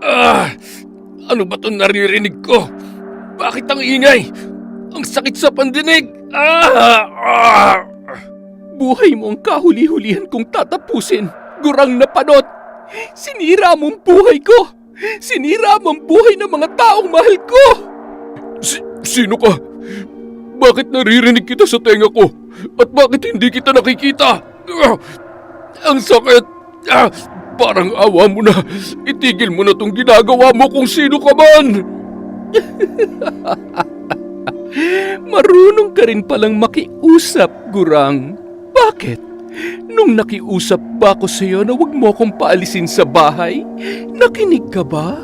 Ah! Ano ba itong naririnig ko? Bakit ang ingay? Ang sakit sa pandinig! Buhay mo ang kahuli-hulihan kong tatapusin, gurang na panot! Sinira mo ang buhay ko! Sinira mo ang buhay ng mga taong mahal ko! Sino ka? Bakit naririnig kita sa tenga ko? At bakit hindi kita nakikita? Ang sakit! Parang awa mo na. Itigil mo na tong ginagawa mo kung sino ka man! Marunong ka rin palang makiusap, gurang. Bakit? Nung nakiusap ba ako sa iyo na huwag mo akong paalisin sa bahay, nakinig ka ba?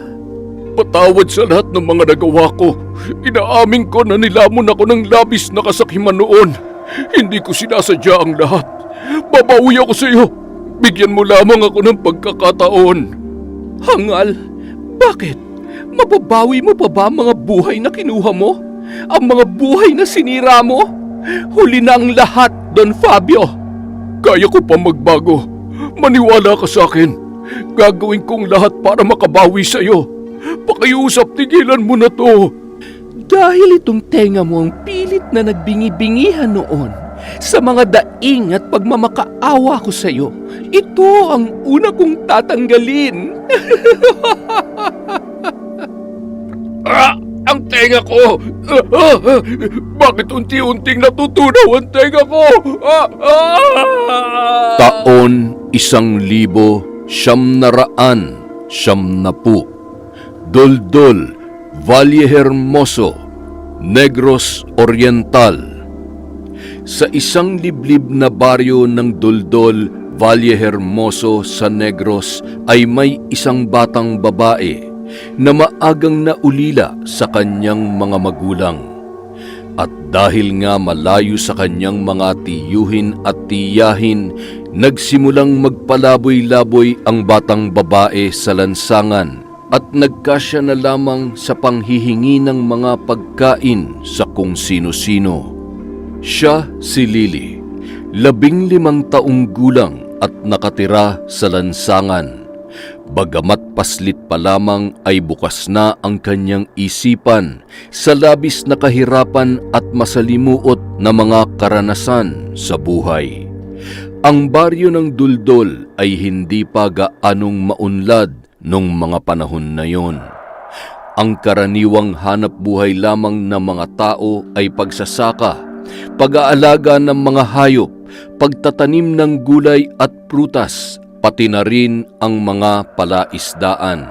Patawad sa lahat ng mga nagawa ko. Inaamin ko na nilamon ako ng labis na kasakiman noon. Hindi ko sinasadya ang lahat. Babawi ako sa iyo. Bigyan mo lamang ako ng pagkakataon. Hangal, bakit? Mababawi mo pa ba ang mga buhay na kinuha mo? Ang mga buhay na sinira mo? Huli na ang lahat, Don Fabio. Kaya ko pa magbago. Maniwala ka sa akin. Gagawin kong lahat para makabawi sa iyo. Pakiusap, tigilan mo na to. Dahil itong tenga mo ang pilit na nagbingi-bingihan noon sa mga daing at pagmamakaawa ko sa iyo, ito ang una kong tatanggalin. Ang tenga ko! Bakit unti-unting natutunaw ang tenga ko? Taon 1990. Duldul, Valle Hermoso, Negros Oriental. Sa isang liblib na baryo ng Duldul, Valle Hermoso sa Negros ay may isang batang babae na maagang naulila sa kanyang mga magulang. At dahil nga malayo sa kanyang mga tiyuhin at tiyahin, nagsimulang magpalaboy-laboy ang batang babae sa lansangan at nagkasya na lamang sa panghihingi ng mga pagkain sa kung sino-sino. Siya si Lily, 15 taong gulang at nakatira sa lansangan. Bagamat paslit pa lamang ay bukas na ang kanyang isipan sa labis na kahirapan at masalimuot na mga karanasan sa buhay. Ang baryo ng Duldul ay hindi pa gaanong maunlad nung mga panahon na yon. Ang karaniwang hanap buhay lamang ng mga tao ay pagsasaka, pag-aalaga ng mga hayop, pagtatanim ng gulay at prutas, pati na rin ang mga palaisdaan.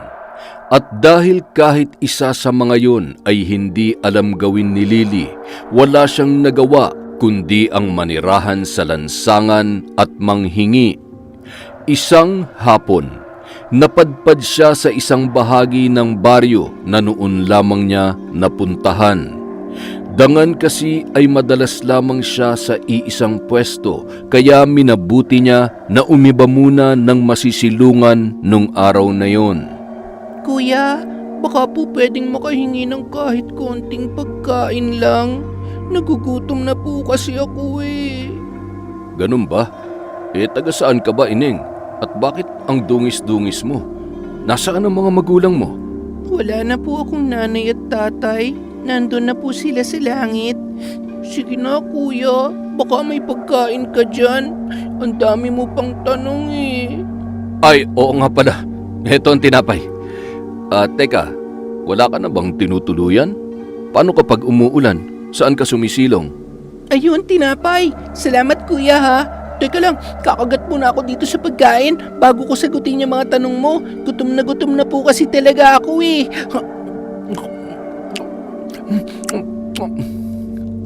At dahil kahit isa sa mga yon ay hindi alam gawin ni Lily, wala siyang nagawa kundi ang manirahan sa lansangan at manghingi. Isang hapon, napadpad siya sa isang bahagi ng baryo na noon lamang niya napuntahan. Dangan kasi ay madalas lamang siya sa iisang pwesto, kaya minabuti niya na umiba muna ng masisilungan nung araw na yon. Kuya, baka po pwedeng makahingi ng kahit konting pagkain lang. Nagugutom na po kasi ako eh. Ganun ba? Taga saan ka ba, Ining? At bakit ang dungis-dungis mo? Nasaan ang mga magulang mo? Wala na po akong nanay at tatay. Nandun na po sila sa langit. Sige na kuya, baka may pagkain ka dyan. Ang dami mo pang tanong eh. Ay, oo nga pala. Ito ang tinapay. Teka, wala ka na bang tinutuluyan? Paano kapag umuulan? Saan ka sumisilong? Ayun, tinapay. Salamat kuya ha. Teka lang, kakagat muna ako dito sa pagkain bago ko sagutin yung mga tanong mo. Gutom na po kasi talaga ako eh.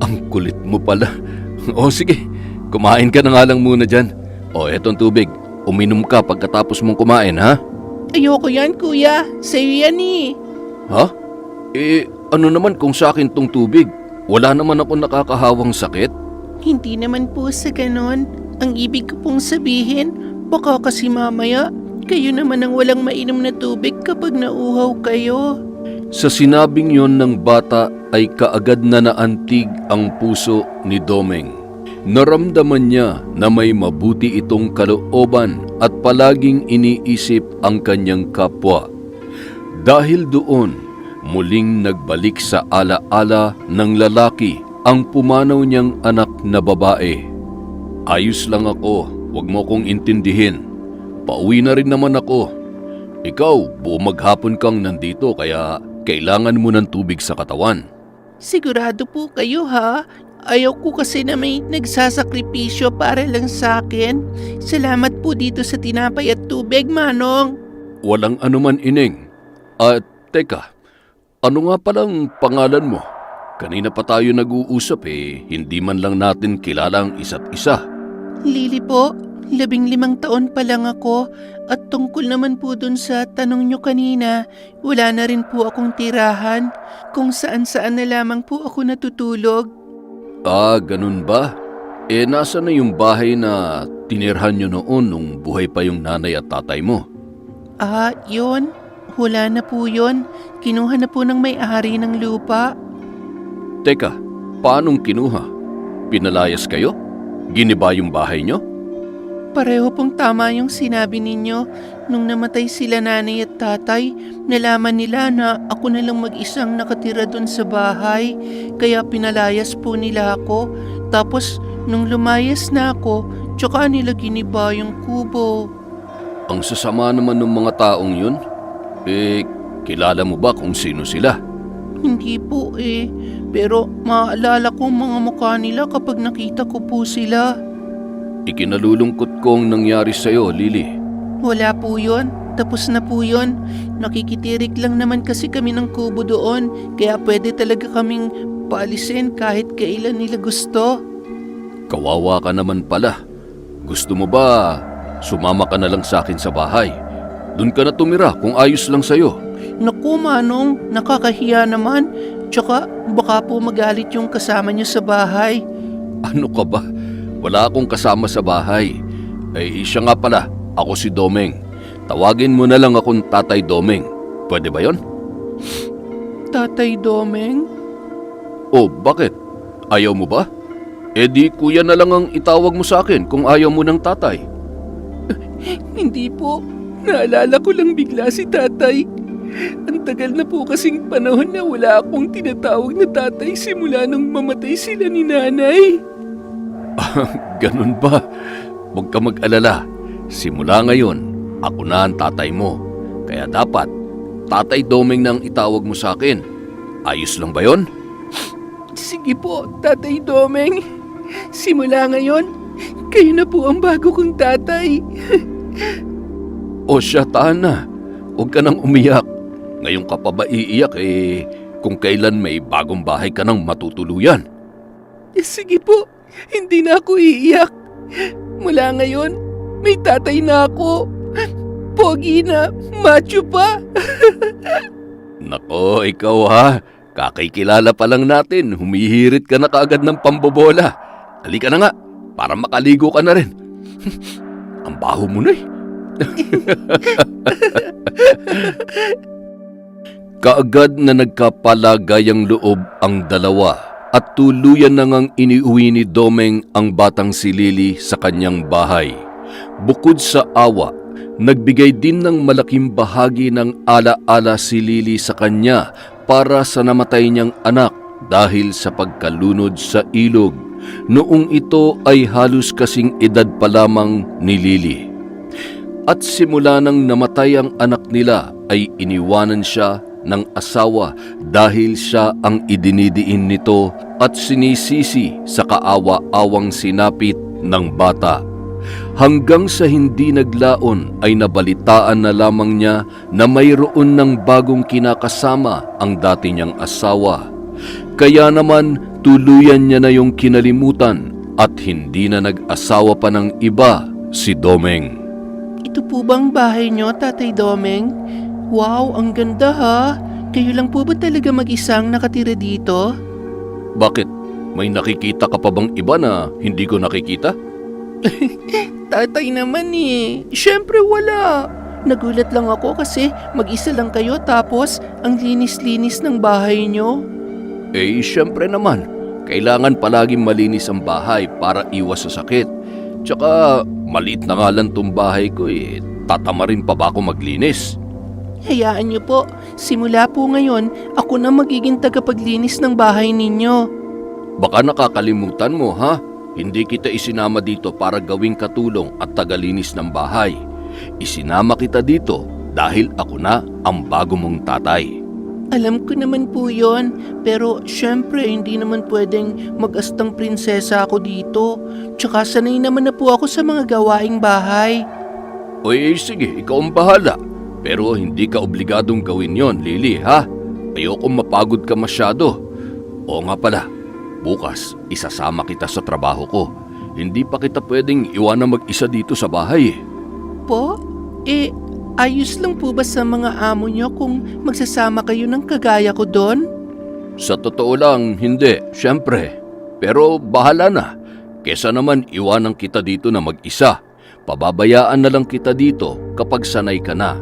Ang kulit mo pala. O sige, kumain ka na nga lang muna dyan. O etong tubig, uminom ka pagkatapos mong kumain, ha? Ayoko yan kuya, sa'yo yan eh. Ha? Ano naman kung sa akin tong tubig? Wala naman ako nakakahawang sakit. Hindi naman po sa ganon. Ang ibig ko pong sabihin, baka kasi mamaya, kayo naman ang walang mainom na tubig kapag nauhaw kayo. Sa sinabing yon ng bata ay kaagad na naantig ang puso ni Domeng. Naramdaman niya na may mabuti itong kalooban at palaging iniisip ang kanyang kapwa. Dahil doon, muling nagbalik sa alaala ng lalaki ang pumanaw niyang anak na babae. Ayos lang ako, huwag mo kong intindihin. Pauwi na rin naman ako. Ikaw, buong maghapon kang nandito kaya kailangan mo ng tubig sa katawan. Sigurado po kayo ha? Ayaw ko kasi na may nagsasakripisyo para lang sa akin. Salamat po dito sa tinapay at tubig, Manong. Walang anuman, Ineng. At teka, ano nga palang pangalan mo? Kanina pa tayo nag-uusap hindi man lang natin kilala ang isa't isa. Lily po, 15 taon pa lang ako at tungkol naman po dun sa tanong nyo kanina, wala na rin po akong tirahan. Kung saan-saan na lamang po ako natutulog. Ah, ganun ba? Nasa na yung bahay na tinirhan nyo noon nung buhay pa yung nanay at tatay mo? Ah, yun. Wala na po yun. Kinuha na po ng may-ari ng lupa. Teka, paanong kinuha? Pinalayas kayo? Giniba yung bahay nyo? Pareho pong tama yung sinabi ninyo. Nung namatay sila nanay at tatay, nalaman nila na ako na lang mag-isang nakatira dun sa bahay. Kaya pinalayas po nila ako. Tapos, nung lumayas na ako, tsaka nila giniba yung kubo. Ang sasama naman ng mga taong yun? Kilala mo ba kung sino sila? Hindi po Pero maaalala ko mga mukha nila kapag nakita ko po sila. Ikinalulungkot kong nangyari sa'yo, Lily. Wala po yun. Tapos na po yun. Nakikitirik lang naman kasi kami ng kubo doon. Kaya pwede talaga kaming paalisin kahit kailan nila gusto. Kawawa ka naman pala. Gusto mo ba sumama ka na lang sa akin sa bahay? Doon ka na tumira kung ayos lang sa'yo. Naku Manong, nakakahiya naman. Tsaka baka po magalit yung kasama niyo sa bahay. Ano ka ba? Wala akong kasama sa bahay. Siya nga pala, ako si Domeng. Tawagin mo na lang akong Tatay Domeng. Pwede ba yon? Tatay Domeng? Oh, bakit? Ayaw mo ba? Di kuya na lang ang itawag mo sa akin kung ayaw mo ng tatay. Hindi po. Naalala ko lang bigla si tatay. Ang tagal na po kasing panahon na wala akong tinatawag na tatay simula nung mamatay sila ni nanay. Ganun ba? Huwag ka mag-alala. Simula ngayon, ako na ang tatay mo. Kaya dapat, Tatay Domeng nang itawag mo sa akin. Ayos lang ba yon? Sige po, Tatay Domeng. Simula ngayon, kayo na po ang bago kong tatay. O siya, tahan na. Huwag ka nang umiyak. Ngayon ka pa ba iiyak kung kailan may bagong bahay ka nang matutuluyan? Sige po, hindi na ako iiyak. Mula ngayon, may tatay na ako. Pogi na, macho pa. Nako, ikaw ha. Kakikilala pa lang natin, humihirit ka na kaagad ng pambobola. Halika na nga, para makaligo ka na rin. Ang baho mo na Kaagad na nagkapalagayang loob ang dalawa at tuluyan na ngang iniuwi ni Domeng ang batang si Lily sa kanyang bahay. Bukod sa awa, nagbigay din ng malaking bahagi ng alaala si Lily sa kanya para sa namatay niyang anak dahil sa pagkalunod sa ilog. Noong ito ay halos kasing edad pa lamang ni Lily. At simula nang namatay ang anak nila ay iniwanan siya ng asawa dahil siya ang idinidiin nito at sinisisi sa kaawa-awang sinapit ng bata. Hanggang sa hindi naglaon ay nabalitaan na lamang niya na mayroon ng bagong kinakasama ang dati niyang asawa. Kaya naman tuluyan niya na yung kinalimutan at hindi na nag-asawa pa ng iba si Domeng. Ito po bang bahay niyo, Tatay Domeng? Wow, ang ganda ha. Kayo lang po ba talaga mag-isang nakatira dito? Bakit? May nakikita ka pa bang iba na hindi ko nakikita? Tatay naman Siyempre wala. Nagulat lang ako kasi mag-isa lang kayo tapos ang linis-linis ng bahay niyo. Siyempre naman. Kailangan palaging malinis ang bahay para iwas sa sakit. Tsaka, maliit na nga lang tong bahay ko Tatama rin pa ba ako maglinis? Hayaan niyo po, simula po ngayon, ako na magiging tagapaglinis ng bahay ninyo. Baka nakakalimutan mo, ha? Hindi kita isinama dito para gawing katulong at tagalinis ng bahay. Isinama kita dito dahil ako na ang bago mong tatay. Alam ko naman po yon, pero syempre hindi naman pwedeng mag-astang prinsesa ako dito. Tsaka sanay naman na po ako sa mga gawaing bahay. Oy, sige, ikaw ang bahala. Pero hindi ka obligadong gawin yon, Lily, ha? Ayokong mapagod ka masyado. Oo nga pala, bukas isasama kita sa trabaho ko. Hindi pa kita pwedeng iwanan mag-isa dito sa bahay. Po? Ayos lang po ba sa mga amo nyo kung magsasama kayo ng kagaya ko doon? Sa totoo lang, hindi, syempre. Pero bahala na. Kesa naman iwanan kita dito na mag-isa. Pababayaan na lang kita dito kapag sanay ka na.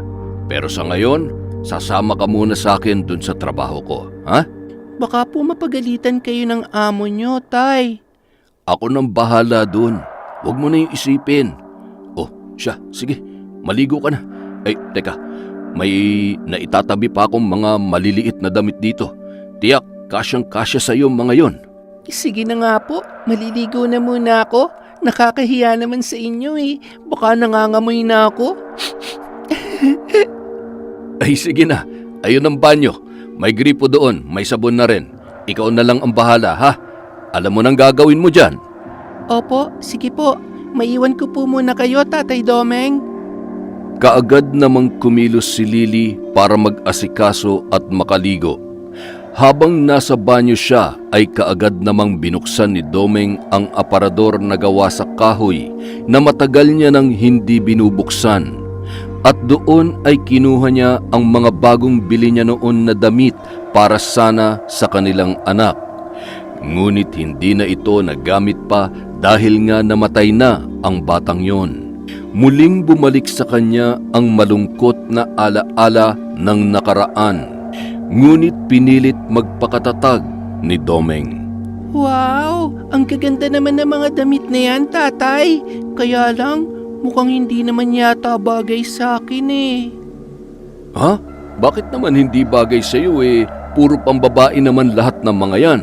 Pero sa ngayon, sasama ka muna sa akin dun sa trabaho ko, ha? Baka po mapagalitan kayo ng amo nyo, Tay. Ako nang bahala dun. Huwag mo na yung isipin. Oh, siya, sige, maligo ka na. Ay, teka, may naitatabi pa akong mga maliliit na damit dito. Tiyak, kasyang-kasya sa'yo mga yon. Sige na nga po, maliligo na muna ako. Nakakahiya naman sa inyo eh. Baka nangangamoy na ako. Ay, sige na. Ayun ang banyo. May gripo doon, may sabon na rin. Ikaw na lang ang bahala, ha? Alam mo nang gagawin mo dyan. Opo, sige po. Maiwan ko po muna kayo, Tatay Domeng. Kaagad namang kumilos si Lily para mag-asikaso at makaligo. Habang nasa banyo siya ay kaagad namang binuksan ni Domeng ang aparador na gawa sa kahoy na matagal niya nang hindi binubuksan. At doon ay kinuha niya ang mga bagong bili niya noon na damit para sana sa kanilang anak. Ngunit hindi na ito nagamit pa dahil nga namatay na ang batang yon. Muling bumalik sa kanya ang malungkot na alaala ng nakaraan. Ngunit pinilit magpakatatag ni Domeng. Wow, ang gaganda naman ng mga damit na yan, Tatay. Kaya lang, mukhang hindi naman yata bagay sa akin eh. Ha? Bakit naman hindi bagay sa iyo eh? Puro pambabae naman lahat ng mga yan.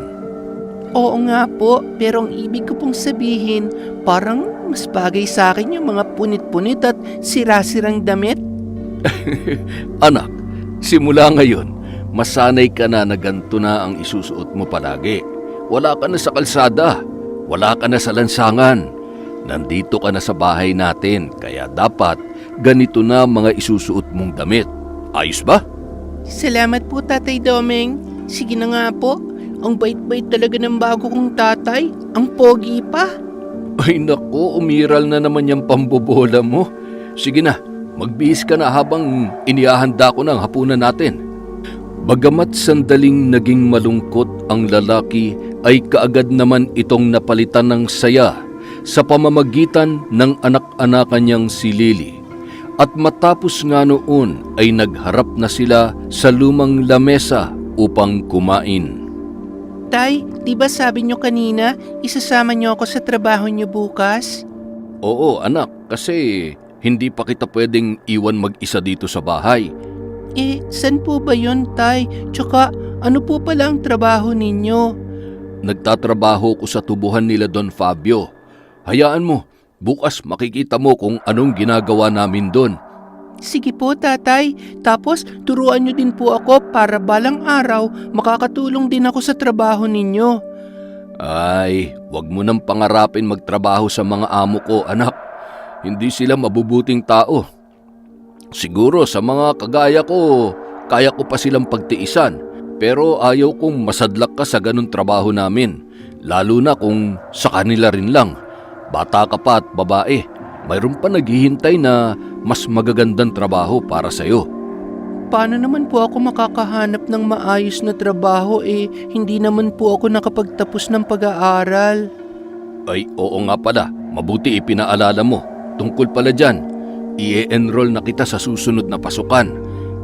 Oo nga po, pero ang ibig ko pong sabihin, parang mas bagay sa akin yung mga punit-punit at sira-sirang damit. Anak, simula ngayon, masanay ka na na ganito na ang isusuot mo palagi. Wala ka na sa kalsada, wala ka na sa lansangan. Nandito ka na sa bahay natin, kaya dapat ganito na mga isusuot mong damit. Ayos ba? Salamat po, Tatay Domeng. Sige na nga po, ang bait-bait talaga ng bago kong tatay. Ang pogi pa. Ay naku, umiral na naman yung pambobola mo. Sige na, magbihis ka na habang inihahanda ko ng hapunan natin. Bagamat sandaling naging malungkot ang lalaki, ay kaagad naman itong napalitan ng saya sa pamamagitan ng anak-anakan niyang si Lily. At matapos nga noon ay nagharap na sila sa lumang lamesa upang kumain. Tay, di ba sabi nyo kanina, isasama nyo ako sa trabaho nyo bukas? Oo anak, kasi hindi pa kita pwedeng iwan mag-isa dito sa bahay. Saan po ba yun, Tay? Tsaka, ano po pala ang trabaho ninyo? Nagtatrabaho ko sa tubuhan nila Don Fabio. Hayaan mo, bukas makikita mo kung anong ginagawa namin doon. Sige po, Tatay. Tapos, turuan nyo din po ako para balang araw makakatulong din ako sa trabaho ninyo. Ay, wag mo nang pangarapin magtrabaho sa mga amo ko, anak. Hindi sila mabubuting tao. Siguro sa mga kagaya ko, kaya ko pa silang pagtiisan. Pero ayaw kong masadlak ka sa ganun trabaho namin. Lalo na kung sa kanila rin lang. Bata ka pa at babae. Mayroon pa naghihintay na mas magagandang trabaho para sa'yo. Paano naman po ako makakahanap ng maayos na trabaho hindi naman po ako nakapagtapos ng pag-aaral? Ay, oo nga pala. Mabuti ipinaalala mo. Tungkol pala dyan, i-enroll na kita sa susunod na pasukan.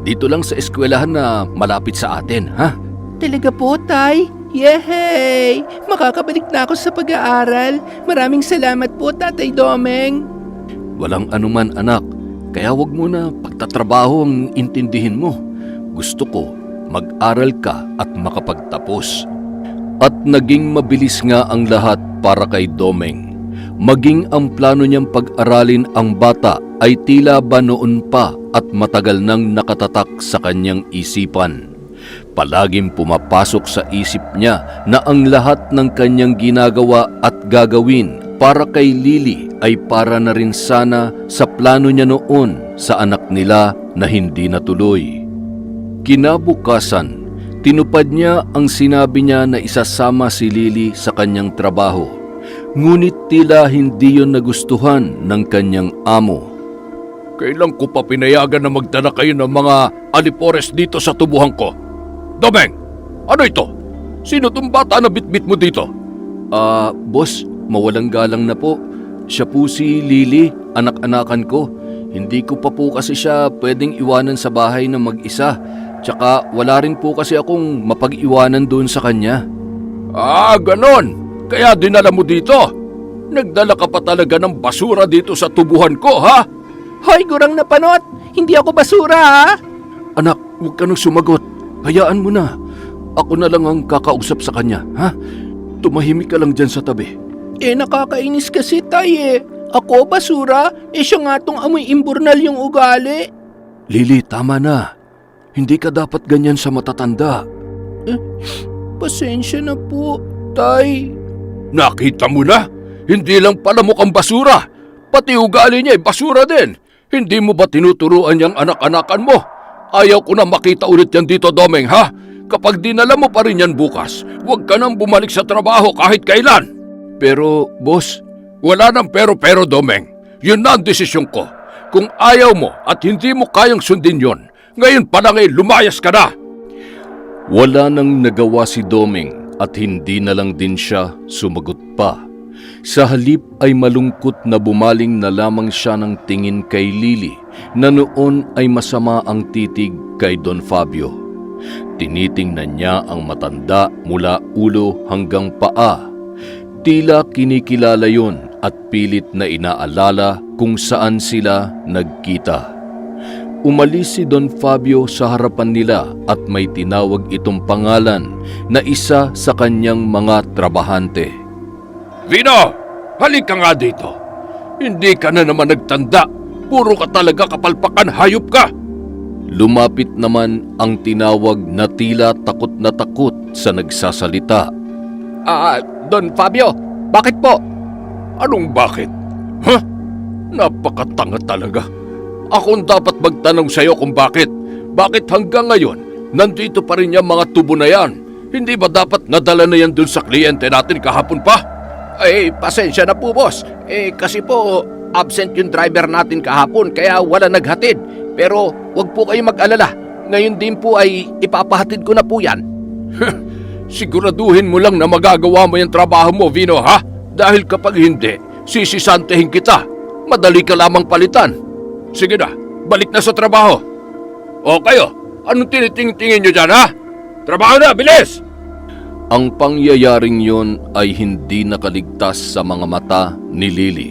Dito lang sa eskwelahan na malapit sa atin, ha? Talaga po, Tay? Yehey! Makakabalik na ako sa pag-aaral. Maraming salamat po, Tatay Domeng. Walang anuman anak. Kaya wag mo na pagtatrabaho ang intindihin mo. Gusto ko mag-aral ka at makapagtapos. At naging mabilis nga ang lahat para kay Domeng. Maging ang plano niyang pag-aralin ang bata ay tila ba noon pa at matagal nang nakatatak sa kanyang isipan. Palaging pumapasok sa isip niya na ang lahat ng kanyang ginagawa at gagawin para kay Lily ay para na rin sana sa plano niya noon sa anak nila na hindi natuloy. Kinabukasan, tinupad niya ang sinabi niya na isasama si Lily sa kanyang trabaho. Ngunit tila hindi yon nagustuhan ng kanyang amo. Kailan ko pa pinayagan na magdala kayo ng mga alipores dito sa tubuhan ko? Domeng, ano ito? Sino tong bata na bitbit mo dito? Boss, mawalang galang na po. Siya po si Lily, anak-anakan ko. Hindi ko pa po kasi siya pwedeng iwanan sa bahay na mag-isa. Tsaka wala rin po kasi akong mapag-iwanan doon sa kanya. Ganon. Kaya dinala mo dito. Nagdala ka pa talaga ng basura dito sa tubuhan ko, ha? Hoy, gurang na panot! Hindi ako basura, ha? Anak, huwag ka nang sumagot. Hayaan mo na. Ako na lang ang kakausap sa kanya, ha? Tumahimik ka lang dyan sa tabi. Nakakainis kasi tay. Ako basura? Siya nga tong amoy imburnal yung ugali. Lily, tama na. Hindi ka dapat ganyan sa matatanda. Pasensya na po, tay. Nakita mo na? Hindi lang pala mukhang basura. Pati ugali niya ay basura din. Hindi mo ba tinuturuan yung anak-anakan mo? Ayaw ko na makita ulit yan dito, Domeng, ha? Kapag dinala mo pa rin yan bukas, huwag ka nang bumalik sa trabaho kahit kailan. Pero, boss, wala nang pero-pero, Domeng. Yun na ang desisyon ko. Kung ayaw mo at hindi mo kayang sundin yon, ngayon pa lang ay lumayas ka na. wala nang nagawa si Domeng at hindi na lang din siya sumagot pa. Sa halip ay malungkot na bumaling na lamang siya ng tingin kay Lily na noon ay masama ang titig kay Don Fabio. Tinitingnan niya ang matanda mula ulo hanggang paa. Tila kinikilala yon at pilit na inaalala kung saan sila nagkita. Umalis si Don Fabio sa harapan nila at may tinawag itong pangalan na isa sa kanyang mga trabahante. Vino, halika nga dito. Hindi ka na naman nagtanda. Puro ka talaga kapalpakan, hayop ka. Lumapit naman ang tinawag na tila takot na takot sa nagsasalita. Don Fabio, bakit po? Anong bakit? Napakatanga talaga. Ako ang dapat magtanong sa'yo kung bakit. Bakit hanggang ngayon, nandito pa rin yung mga tubo na yan? Hindi ba dapat nadala na yan dun sa kliyente natin kahapon pa? Pasensya na po, boss. Kasi po, absent yung driver natin kahapon kaya wala naghatid. Pero wag po kayo mag-alala. Ngayon din po ay ipapahatid ko na po yan. Siguraduhin mo lang na magagawa mo yung trabaho mo, Vino, ha? Dahil kapag hindi, sisisantehin kita. Madali ka lamang palitan. Sige na, balik na sa trabaho. O kayo, anong tinitingin nyo dyan, ha? Trabaho na, bilis! Ang pangyayaring yon ay hindi nakaligtas sa mga mata ni Lily.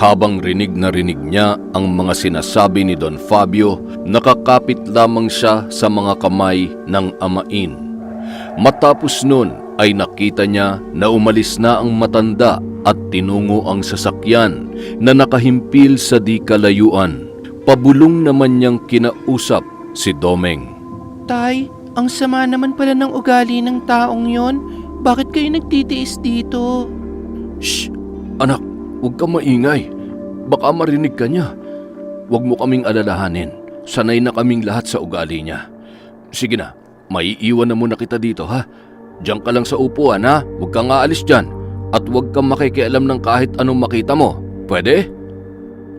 Habang rinig na rinig niya ang mga sinasabi ni Don Fabio, nakakapit lamang siya sa mga kamay ng amain. Matapos nun ay nakita niya na umalis na ang matanda at tinungo ang sasakyan na nakahimpil sa di kalayuan. Pabulong naman niyang kinausap si Domeng. Tay, ang sama naman pala ng ugali ng taong yon. Bakit kayo nagtitiis dito? Shh! Anak, huwag ka maingay. Baka marinig ka niya. Huwag mo kaming alalahanin. Sanay na kaming lahat sa ugali niya. Sige na, maiiwan na muna kita dito, ha? Diyan ka lang sa upuan, ha? Huwag kang aalis dyan. At huwag kang makikialam ng kahit anong makita mo. Pwede?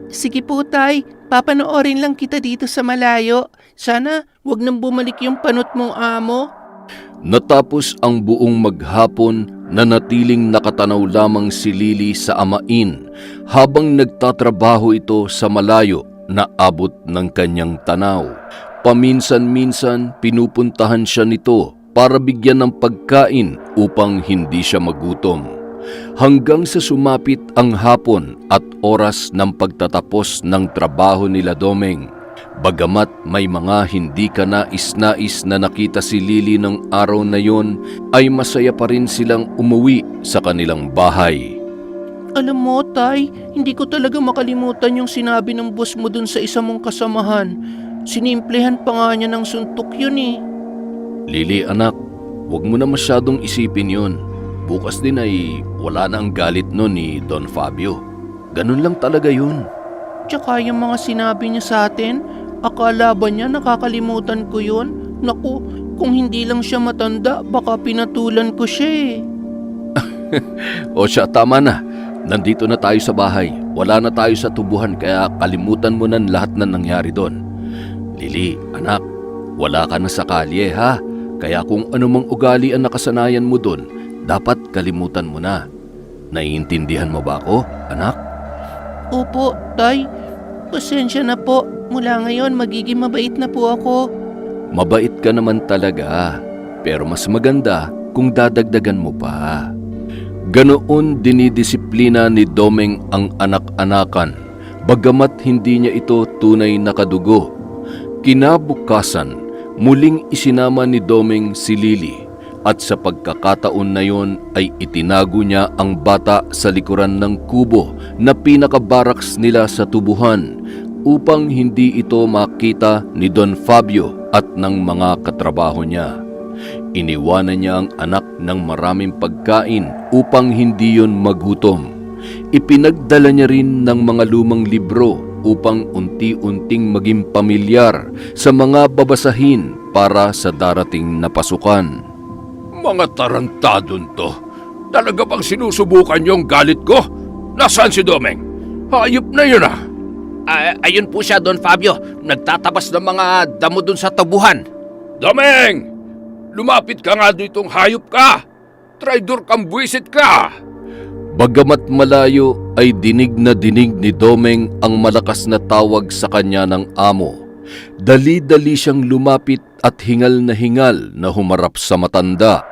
Sige po, tay. Papanoorin lang kita dito sa malayo. Sana wag nang bumalik yung panot mong amo. Natapos ang buong maghapon, nanatiling nakatanaw lamang si Lily sa amain habang nagtatrabaho ito sa malayo na abot ng kanyang tanaw. Paminsan-minsan pinupuntahan siya nito para bigyan ng pagkain upang hindi siya magutom. hanggang sa sumapit ang hapon at oras ng pagtatapos ng trabaho nila Domeng. Bagamat may mga hindi ka nais-nais na nakita si Lily ng araw na yon, ay masaya pa rin silang umuwi sa kanilang bahay. Alam mo, Tay, hindi ko talaga makalimutan yung sinabi ng boss mo dun sa isa mong kasamahan. Sinimplehan pa nga niya ng suntok yun eh. Lily anak, huwag mo na masyadong isipin yun. Bukas din ay wala na ang galit nun ni Don Fabio. Ganun lang talaga yun. Tsaka yung mga sinabi niya sa atin, akala ba niya nakakalimutan ko yun? Naku, kung hindi lang siya matanda, baka pinatulan ko siya eh. O siya, tama na. Nandito na tayo sa bahay. Wala na tayo sa tubuhan kaya kalimutan mo na lahat na nangyari doon. Lily, anak, wala ka na sa kalye ha. Kaya kung anumang ugali ang nakasanayan mo doon, dapat kalimutan mo na. Naiintindihan mo ba ako, anak? Opo, Tay. Pasensya na po. Mula ngayon, magiging mabait na po ako. Mabait ka naman talaga. Pero mas maganda kung dadagdagan mo pa. Ganoon dinidisiplina ni Domeng ang anak-anakan, bagamat hindi niya ito tunay na kadugo. Kinabukasan, muling isinama ni Domeng si Lily at sa pagkakataon na yon ay itinago niya ang bata sa likuran ng kubo na pinakabaraks nila sa tubuhan upang hindi ito makita ni Don Fabio at ng mga katrabaho niya. Iniwanan niya ang anak ng maraming pagkain upang hindi yon magutom. Ipinagdala niya rin ng mga lumang libro upang unti-unting maging pamilyar sa mga babasahin para sa darating na pasukan. Mga tarantadon to. Talaga bang sinusubukan niyo ang galit ko? Nasaan si Domeng? Hayop na yun ah. Ayun po siya, Don Fabio. Nagtatabas ng mga damo dun sa tubuhan. Domeng! Lumapit ka nga ditong hayop ka! Traidor kang buwisit ka! Bagamat malayo ay dinig na dinig ni Domeng ang malakas na tawag sa kanya ng amo. Dali-dali siyang lumapit at hingal na humarap sa matanda.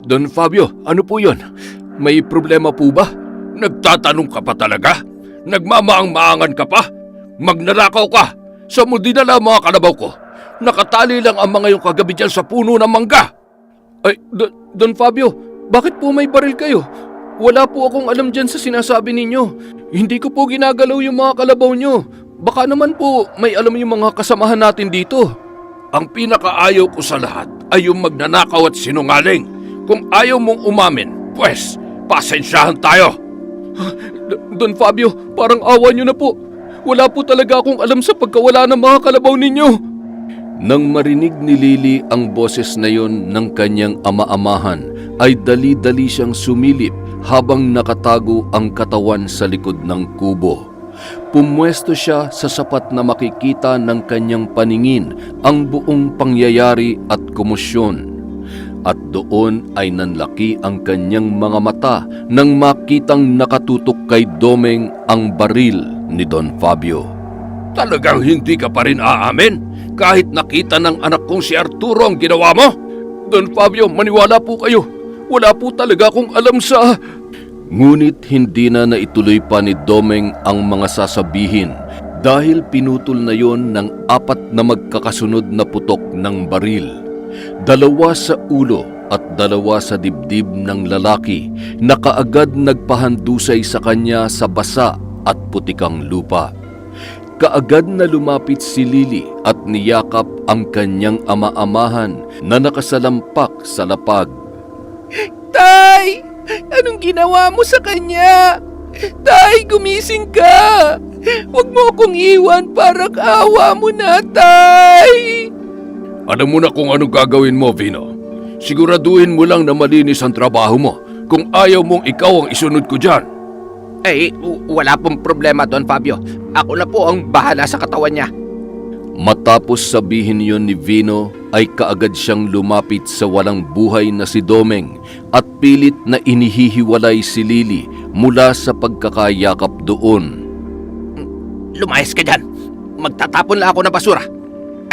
Don Fabio, ano po yun? May problema po ba? Nagtatanong ka pa talaga? Nagmamaang-maangan ka pa? Magnanakaw ka? Saan mo dinala ang mga kalabaw ko? Nakatali lang ang mga yung kagabi dyan sa puno ng mangga. Ay, Don Fabio, bakit po may baril kayo? Wala po akong alam dyan sa sinasabi ninyo. Hindi ko po ginagalaw yung mga kalabaw nyo. Baka naman po may alam yung mga kasamahan natin dito. Ang pinakaayaw ko sa lahat ay yung magnanakaw at sinungaling. Kung ayaw mong umamin, pues, pasensyahan tayo. Don Fabio, parang awa nyo na po. Wala po talaga akong alam sa pagkawala ng mga kalabaw ninyo. Nang marinig ni Lily ang boses na yon ng kanyang ama-amahan, ay dali-dali siyang sumilip habang nakatago ang katawan sa likod ng kubo. Pumwesto siya sa sapat na makikita ng kanyang paningin ang buong pangyayari at komosyon. At doon ay nanlaki ang kanyang mga mata nang makitang nakatutok kay Domeng ang baril ni Don Fabio. Talagang hindi ka pa rin aamin? Kahit nakita ng anak kong si Arturo ang ginawa mo? Don Fabio, maniwala po kayo. Wala po talaga akong alam sa... Ngunit hindi na naituloy pa ni Domeng ang mga sasabihin dahil pinutol na yon ng 4 na magkakasunod na putok ng baril. 2 sa ulo at 2 sa dibdib ng lalaki na kaagad nagpahandusay sa kanya sa basa at putikang lupa. Kaagad na lumapit si Lily at niyakap ang kanyang ama-amahan na nakasalampak sa lapag. Tay! Anong ginawa mo sa kanya? Tay, gumising ka! Huwag mo akong iwan, parang awa mo na, Tay! Alam mo na kung anong gagawin mo, Vino. Siguraduhin mo lang na malinis ang trabaho mo kung ayaw mong ikaw ang isunod ko dyan. Wala pong problema, Don Fabio. Ako na po ang bahala sa katawan niya. Matapos sabihin yon ni Vino, ay kaagad siyang lumapit sa walang buhay na si Domeng at pilit na inihihiwalay si Lily mula sa pagkakayakap doon. Lumayas ka dyan. Magtatapon lang ako ng basura.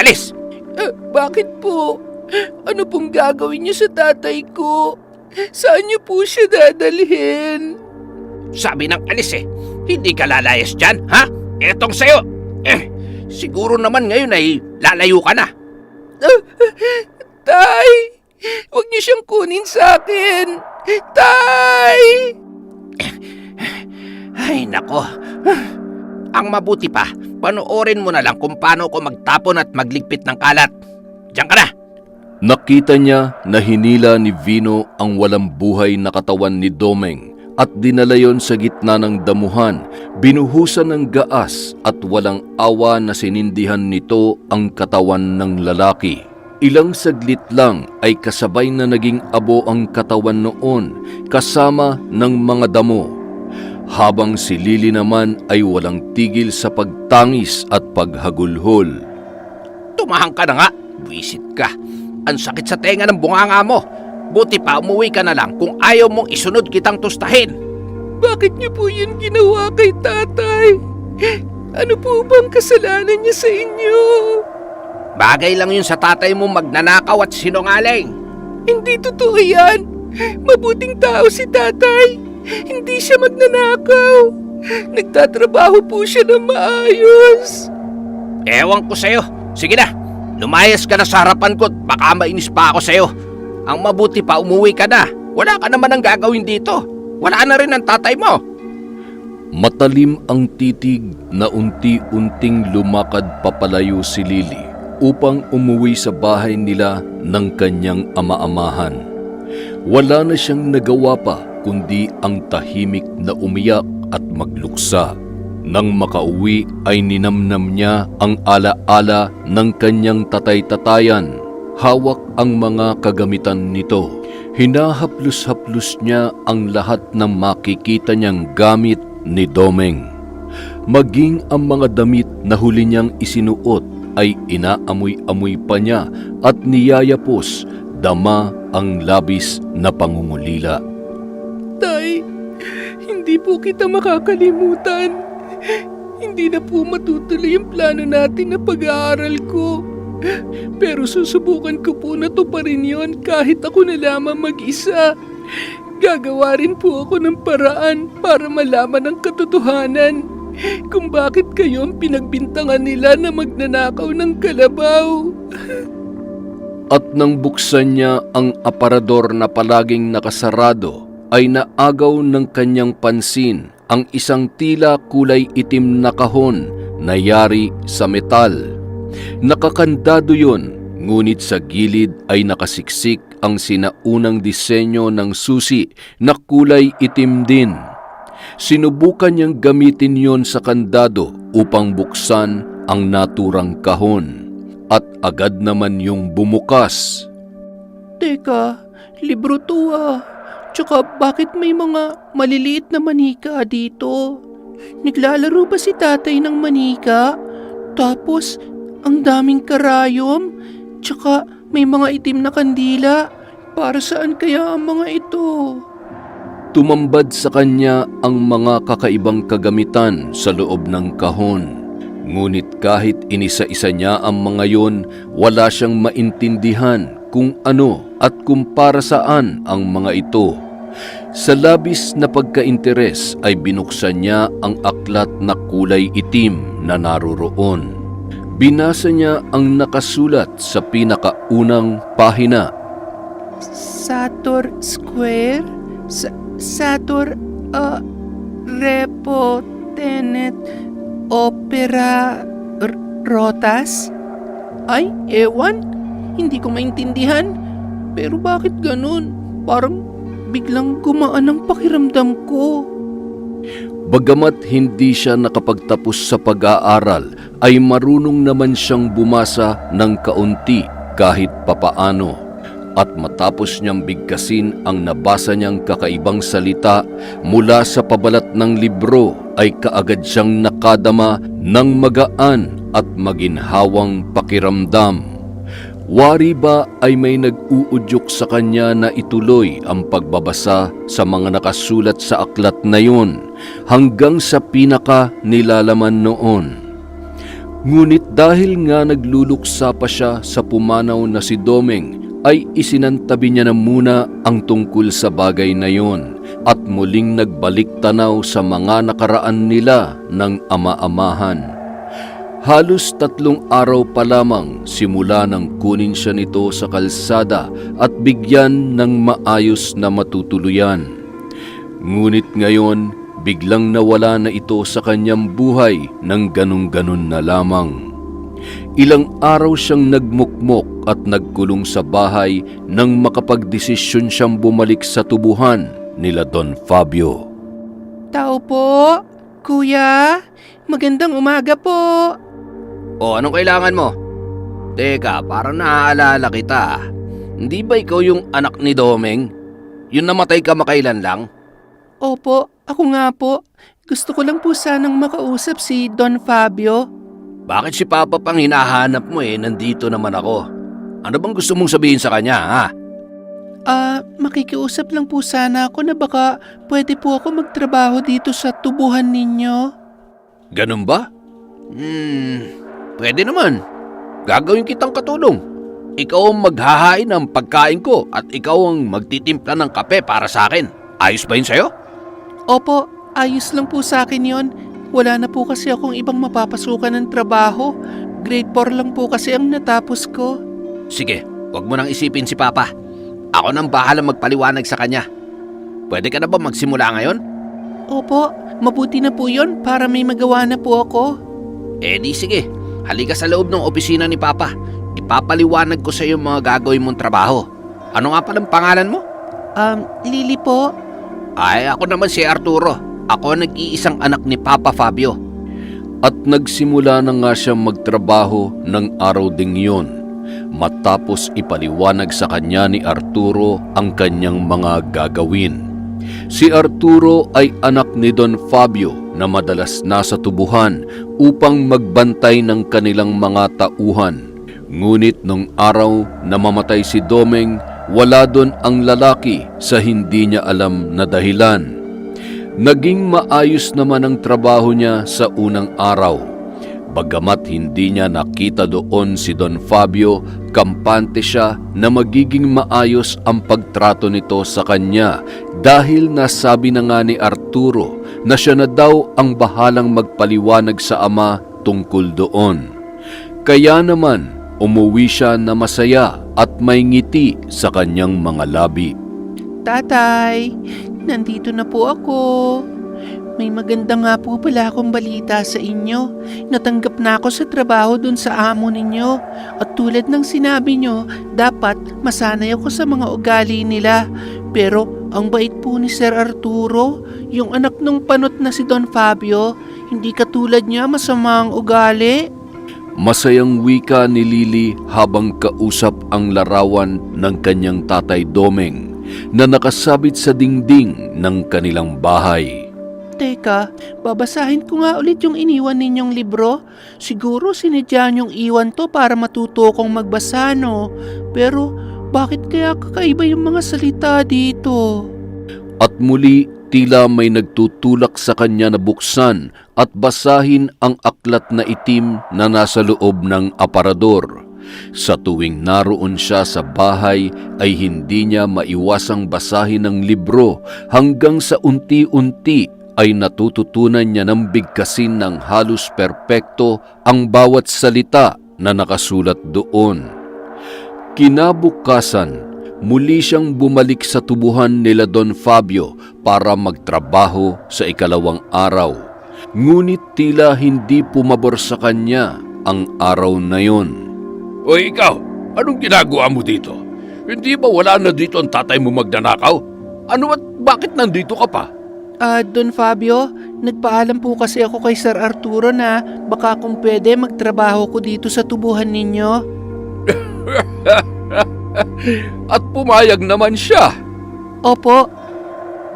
Alis! Bakit po? Ano pong gagawin niyo sa tatay ko? Saan niyo po siya dadalhin? Sabi ng alis hindi ka lalayas dyan, ha? Etong sa'yo. Siguro naman ngayon ay lalayo ka na. Tay! Huwag niyo siyang kunin sa akin! Tay! Ay, nako. Ang mabuti pa, panoorin mo na lang kung paano ko magtapon at magligpit ng kalat. Diyan ka na. Nakita niya na hinila ni Vino ang walang buhay na katawan ni Domeng at dinala yon sa gitna ng damuhan, binuhusan ng gaas at walang awa na sinindihan nito ang katawan ng lalaki. Ilang saglit lang ay kasabay na naging abo ang katawan noon kasama ng mga damo. Habang si Lily naman ay walang tigil sa pagtangis at paghagulhol. Tumahang ka na nga. Buisit ka. Ang sakit sa tenga ng bunganga mo. Buti pa umuwi ka na lang kung ayaw mong isunod kitang tustahin. Bakit niyo po yun ginawa kay tatay? Ano po bang kasalanan niya sa inyo? Bagay lang yun sa tatay mo magnanakaw at sinungaling. Hindi totoo yan. Mabuting tao si tatay. Hindi siya magnanakaw. Nagtatrabaho po siya ng maayos. Ewan ko sa'yo. Sige na, lumayas ka na sa harapan ko at baka mainis pa ako sa'yo. Ang mabuti pa umuwi ka na. Wala ka naman ang gagawin dito. Wala na rin ang tatay mo. Matalim ang titig na unti-unting lumakad papalayo si Lily upang umuwi sa bahay nila ng kanyang ama-amahan. Wala na siyang nagawa pa kundi ang tahimik na umiyak at magluksa. Nang makauwi ay ninamnam niya ang ala-ala ng kanyang tatay-tatayan. Hawak ang mga kagamitan nito. Hinahaplos-haplos niya ang lahat ng makikita niyang gamit ni Domeng. Maging ang mga damit na huli niyang isinuot ay inaamoy-amoy pa niya at niyayapos, dama ang labis na pangungulila. Tay, hindi po kita makakalimutan. Hindi na po matutuloy yung plano natin na pag-aaral ko. Pero susubukan ko po na tuparin yon kahit ako na lamang mag-isa. Gagawa rin po ako ng paraan para malaman ang katotohanan kung bakit kayo ang pinagbintangan nila na magnanakaw ng kalabaw. At nang buksan niya ang aparador na palaging nakasarado, ay naagaw ng kanyang pansin ang isang tila kulay itim na kahon na yari sa metal. Nakakandado yon, ngunit sa gilid ay nakasiksik ang sinaunang disenyo ng susi na kulay itim din. Sinubukan niyang gamitin yon sa kandado upang buksan ang naturang kahon. At agad naman yung bumukas. Teka, libro to ah. Tsaka bakit may mga maliliit na manika dito? Naglalaro ba si tatay ng manika? Tapos, ang daming karayom? Tsaka may mga itim na kandila. Para saan kaya ang mga ito? Tumambad sa kanya ang mga kakaibang kagamitan sa loob ng kahon. Ngunit kahit inisa-isa niya ang mga yon, wala siyang maintindihan kung ano at kung para saan ang mga ito. Sa labis na pagkainteres ay binuksan niya ang aklat na kulay itim na naroroon. Binasa niya ang nakasulat sa pinakaunang pahina. Sator Square? Sator, Repo, Tenet, Opera, Rotas? Ay, ewan. Hindi ko maintindihan. Pero bakit ganun? Parang biglang gumaan ang pakiramdam ko. Bagamat hindi siya nakapagtapos sa pag-aaral, ay marunong naman siyang bumasa ng kaunti kahit papaano. At matapos niyang bigkasin ang nabasa niyang kakaibang salita mula sa pabalat ng libro, ay kaagad siyang nakadama ng magaan at maginhawang pakiramdam. Wari ba ay may nag-uudyok sa kanya na ituloy ang pagbabasa sa mga nakasulat sa aklat na yun hanggang sa pinaka nilalaman noon. Ngunit dahil nga nagluluksa pa siya sa pumanaw na si Domeng, ay isinantabi niya na muna ang tungkol sa bagay na yon at muling nagbalik tanaw sa mga nakaraan nila ng ama-amahan. Halos 3 araw pa lamang simula nang kunin siya nito sa kalsada at bigyan ng maayos na matutuluyan. Ngunit ngayon, biglang nawala na ito sa kanyang buhay ng ganun-ganun na lamang. Ilang araw siyang nagmukmok at nagkulong sa bahay nang makapagdesisyon siyang bumalik sa tubuhan nila Don Fabio. Tao po, kuya, magandang umaga po. O, anong kailangan mo? Teka, parang naaalala kita. Hindi ba ikaw yung anak ni Domeng? Yung namatay kamakailan lang? Opo, ako nga po. Gusto ko lang po sanang makausap si Don Fabio. Bakit si Papa pang hinahanap mo nandito naman ako? Ano bang gusto mong sabihin sa kanya, ha? Makikiusap lang po sana ako na baka pwede po ako magtrabaho dito sa tubuhan ninyo. Ganun ba? Pwede naman. Gagawin kitang katulong. Ikaw ang maghahain ng pagkain ko at ikaw ang magtitimpla ng kape para sa akin. Ayos ba yun sa'yo? Opo, ayos lang po sa akin yon. Wala na po kasi akong ibang mapapasukan ng trabaho. Grade 4 lang po kasi ang natapos ko. Sige, huwag mo nang isipin si Papa. Ako nang bahala magpaliwanag sa kanya. Pwede ka na ba magsimula ngayon? Opo, mabuti na po yon para may magawa na po ako. Di sige. Halika sa loob ng opisina ni Papa. Ipapaliwanag ko sa iyo mga gagawin mong trabaho. Ano nga palang pangalan mo? Lily po. Ay, ako naman si Arturo. Ako nag-iisang anak ni Papa Fabio. At nagsimula na nga siyang magtrabaho ng araw ding yun, matapos ipaliwanag sa kanya ni Arturo ang kanyang mga gagawin. Si Arturo ay anak ni Don Fabio na madalas nasa tubuhan upang magbantay ng kanilang mga tauhan. Ngunit nung araw na mamatay si Domeng, wala doon ang lalaki sa hindi niya alam na dahilan. Naging maayos naman ang trabaho niya sa unang araw. Bagamat hindi niya nakita doon si Don Fabio, kampante siya na magiging maayos ang pagtrato nito sa kanya dahil nasabi na nga ni Arturo na siya na daw ang bahalang magpaliwanag sa ama tungkol doon. Kaya naman, umuwi siya na masaya at may ngiti sa kanyang mga labi. Tatay, nandito na po ako. May maganda nga po pala akong balita sa inyo. Natanggap na ako sa trabaho dun sa amo ninyo. At tulad ng sinabi nyo, dapat masanay ako sa mga ugali nila. Pero ang bait po ni Sir Arturo, yung anak ng panot na si Don Fabio, hindi katulad niya masama ang ugali. Masayang wika ni Lily habang kausap ang larawan ng kanyang tatay Domeng na nakasabit sa dingding ng kanilang bahay. Teka, babasahin ko nga ulit yung iniwan ninyong libro. Siguro sinadya niyong iwan to para matuto kong magbasa, no? Pero bakit kaya kakaiba yung mga salita dito? At muli, tila may nagtutulak sa kanya na buksan at basahin ang aklat na itim na nasa loob ng aparador. Sa tuwing naroon siya sa bahay ay hindi niya maiwasang basahin ang libro hanggang sa unti-unti ay natututunan niya ng bigkasin ng halos perpekto ang bawat salita na nakasulat doon. Kinabukasan, muli siyang bumalik sa tubuhan nila Don Fabio para magtrabaho sa ikalawang araw. Ngunit tila hindi pumabor sa kanya ang araw na yon. O ikaw, anong ginagawa mo dito? Hindi ba wala na dito ang tatay mo magnanakaw? Ano at bakit nandito ka pa? Don Fabio, nagpaalam po kasi ako kay Sir Arturo na baka kung pwede magtrabaho ko dito sa tubuhan ninyo. At pumayag naman siya. Opo,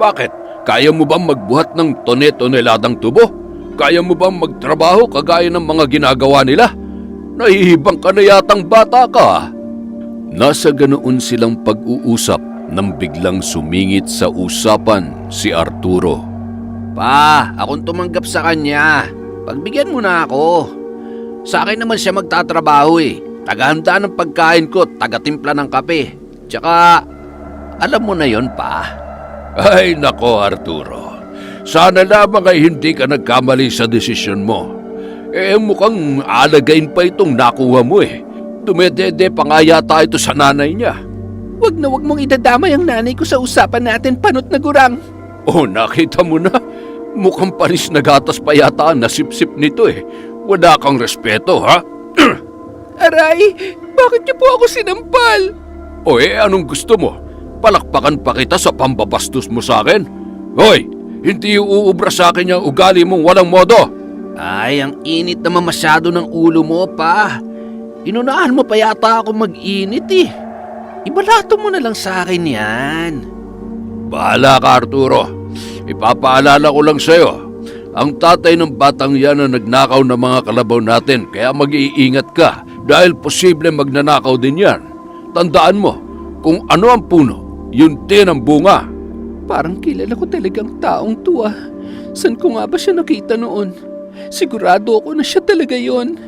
Bakit? Kaya mo bang magbuhat ng tone-toneladang tubo? Kaya mo bang magtrabaho kagaya ng mga ginagawa nila? Nahihibang ka na yatang bata ka. Nasa ganoon silang pag-uusap nang biglang sumingit sa usapan si Arturo. Pa, akong tumanggap sa kanya. Pagbigyan mo na ako. Sa akin naman siya magtatrabaho Tagahanda ng pagkain ko, tagatimpla ng kape. Tsaka, alam mo na yon pa. Ay nako Arturo, sana lamang ay hindi ka nagkamali sa desisyon mo. Mukhang alagain pa itong nakuha mo eh. Dumedede pa nga yata ito sa nanay niya. Wag na wag mong idadamay ang nanay ko sa usapan natin, panot na gurang. Oh, nakita mo na? Mukhang panis na gatas pa yata ang nasipsip nito eh. Wala kang respeto, ha? Aray, bakit niyo po ako sinampal? O anong gusto mo? Palakpakan pa kita sa pambabastos mo sa akin? Hoy, hindi uubra sa akin yung ugali mong walang modo. Ay, ang init naman masyado ng ulo mo, pa. Inunahan mo pa yata ako mag-init eh. Ibalato mo na lang sa akin yan. Bahala ka, Arturo. Ipapaalala ko lang sa'yo. Ang tatay ng batang yan na nagnakaw ng mga kalabaw natin, kaya mag-iingat ka dahil posible magnanakaw din yan. Tandaan mo, kung ano ang puno, yun din ang bunga. Parang kilala ko talagang taong tuwa. San ko nga ba siya nakita noon? Sigurado ako na siya talaga yon.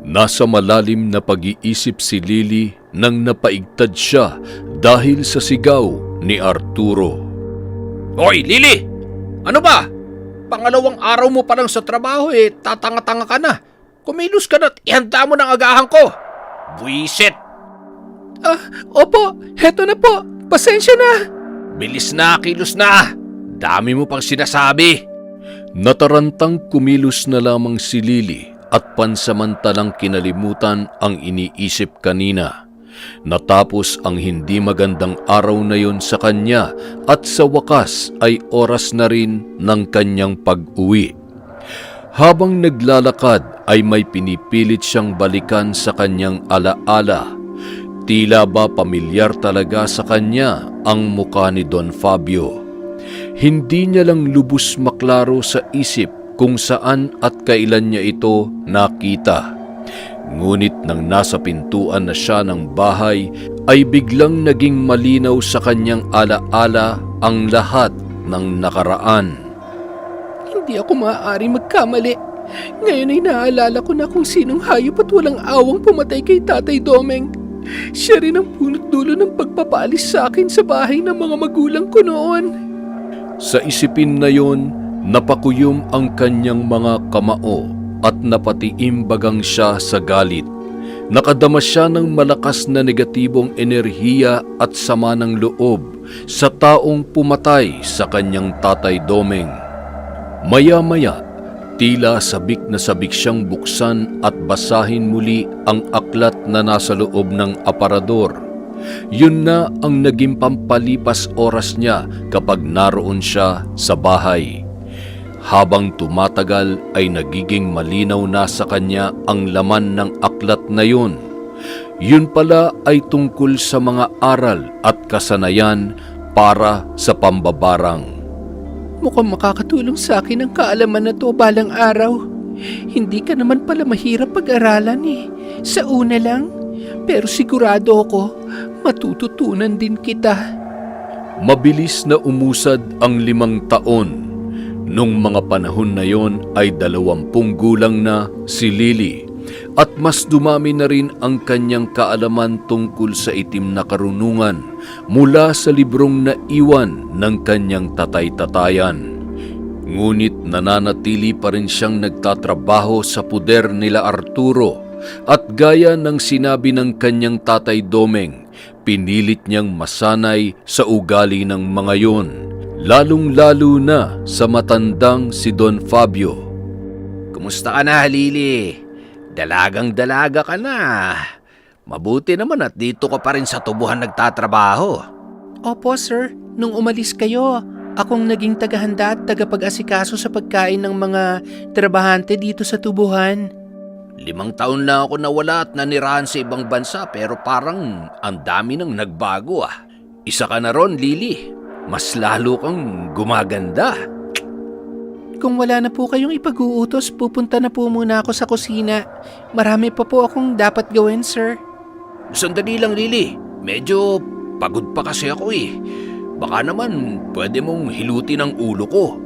Nasa malalim na pag-iisip si Lily nang napaigtad siya dahil sa sigaw ni Arturo. Hoy, Lily! Ano ba? Pangalawang araw mo pa lang sa trabaho tatanga-tanga ka na. Kumilos ka na at ihanda mo ng agahan ko. Buisit! Opo, heto na po. Pasensya na. Bilis na, kilos na. Dami mo pang sinasabi. Natarantang kumilos na lamang si Lily at pansamantalang kinalimutan ang iniisip kanina. Natapos ang hindi magandang araw na yon sa kanya at sa wakas ay oras na rin ng kanyang pag-uwi. Habang naglalakad ay may pinipilit siyang balikan sa kanyang alaala. Tila ba pamilyar talaga sa kanya ang mukha ni Don Fabio. Hindi niya lang lubos maklaro sa isip kung saan at kailan niya ito nakita. Ngunit nang nasa pintuan na siya ng bahay, ay biglang naging malinaw sa kanyang alaala ang lahat ng nakaraan. Hindi ako maaari magkamali. Ngayon ay naaalala ko na kung sinong hayop at walang awang pumatay kay Tatay Domeng. Siya rin ang punot dulo ng pagpapaalis sa akin sa bahay ng mga magulang ko noon. Sa isipin na yon, napakuyom ang kanyang mga kamao at napatiimbagang siya sa galit. Nakadama siya ng malakas na negatibong enerhiya at sama ng loob sa taong pumatay sa kanyang Tatay Domeng. Maya-maya, tila sabik na sabik siyang buksan at basahin muli ang aklat na nasa loob ng aparador. Yun na ang naging pampalipas oras niya kapag naroon siya sa bahay. Habang tumatagal ay nagiging malinaw na sa kanya ang laman ng aklat na yun. Yun pala ay tungkol sa mga aral at kasanayan para sa pambabarang. Mukhang makakatulong sa akin ang kaalaman na to balang araw. Hindi ka naman pala mahirap pag-aralan eh. Sa una lang. Pero sigurado ako, matututunan din kita. Mabilis na umusad ang 5 taon. Nung mga panahon na yon ay 20 gulang na si Lily at mas dumami na rin ang kanyang kaalaman tungkol sa itim na karunungan mula sa librong naiwan ng kanyang tatay-tatayan. Ngunit nananatili pa rin siyang nagtatrabaho sa puder nila Arturo at gaya ng sinabi ng kanyang Tatay Domeng, pinilit niyang masanay sa ugali ng mga yon. Lalong-lalo na sa matandang si Don Fabio. Kumusta ka na, Lily? Dalagang-dalaga ka na. Mabuti naman at dito ka pa rin sa tubuhan nagtatrabaho. Opo sir, nung umalis kayo, akong naging tagahanda at tagapag-asikaso sa pagkain ng mga trabahante dito sa tubuhan. 5 taon na ako nawala at nanirahan sa ibang bansa pero parang ang dami nang nagbago ah. Isa ka na ron, Lily. Mas lalo kang gumaganda. Kung wala na po kayong ipag-uutos, pupunta na po muna ako sa kusina. Marami pa po akong dapat gawin, sir. Sandali lang, Lily. Medyo pagod pa kasi ako eh. Baka naman pwede mong hilutin ang ulo ko.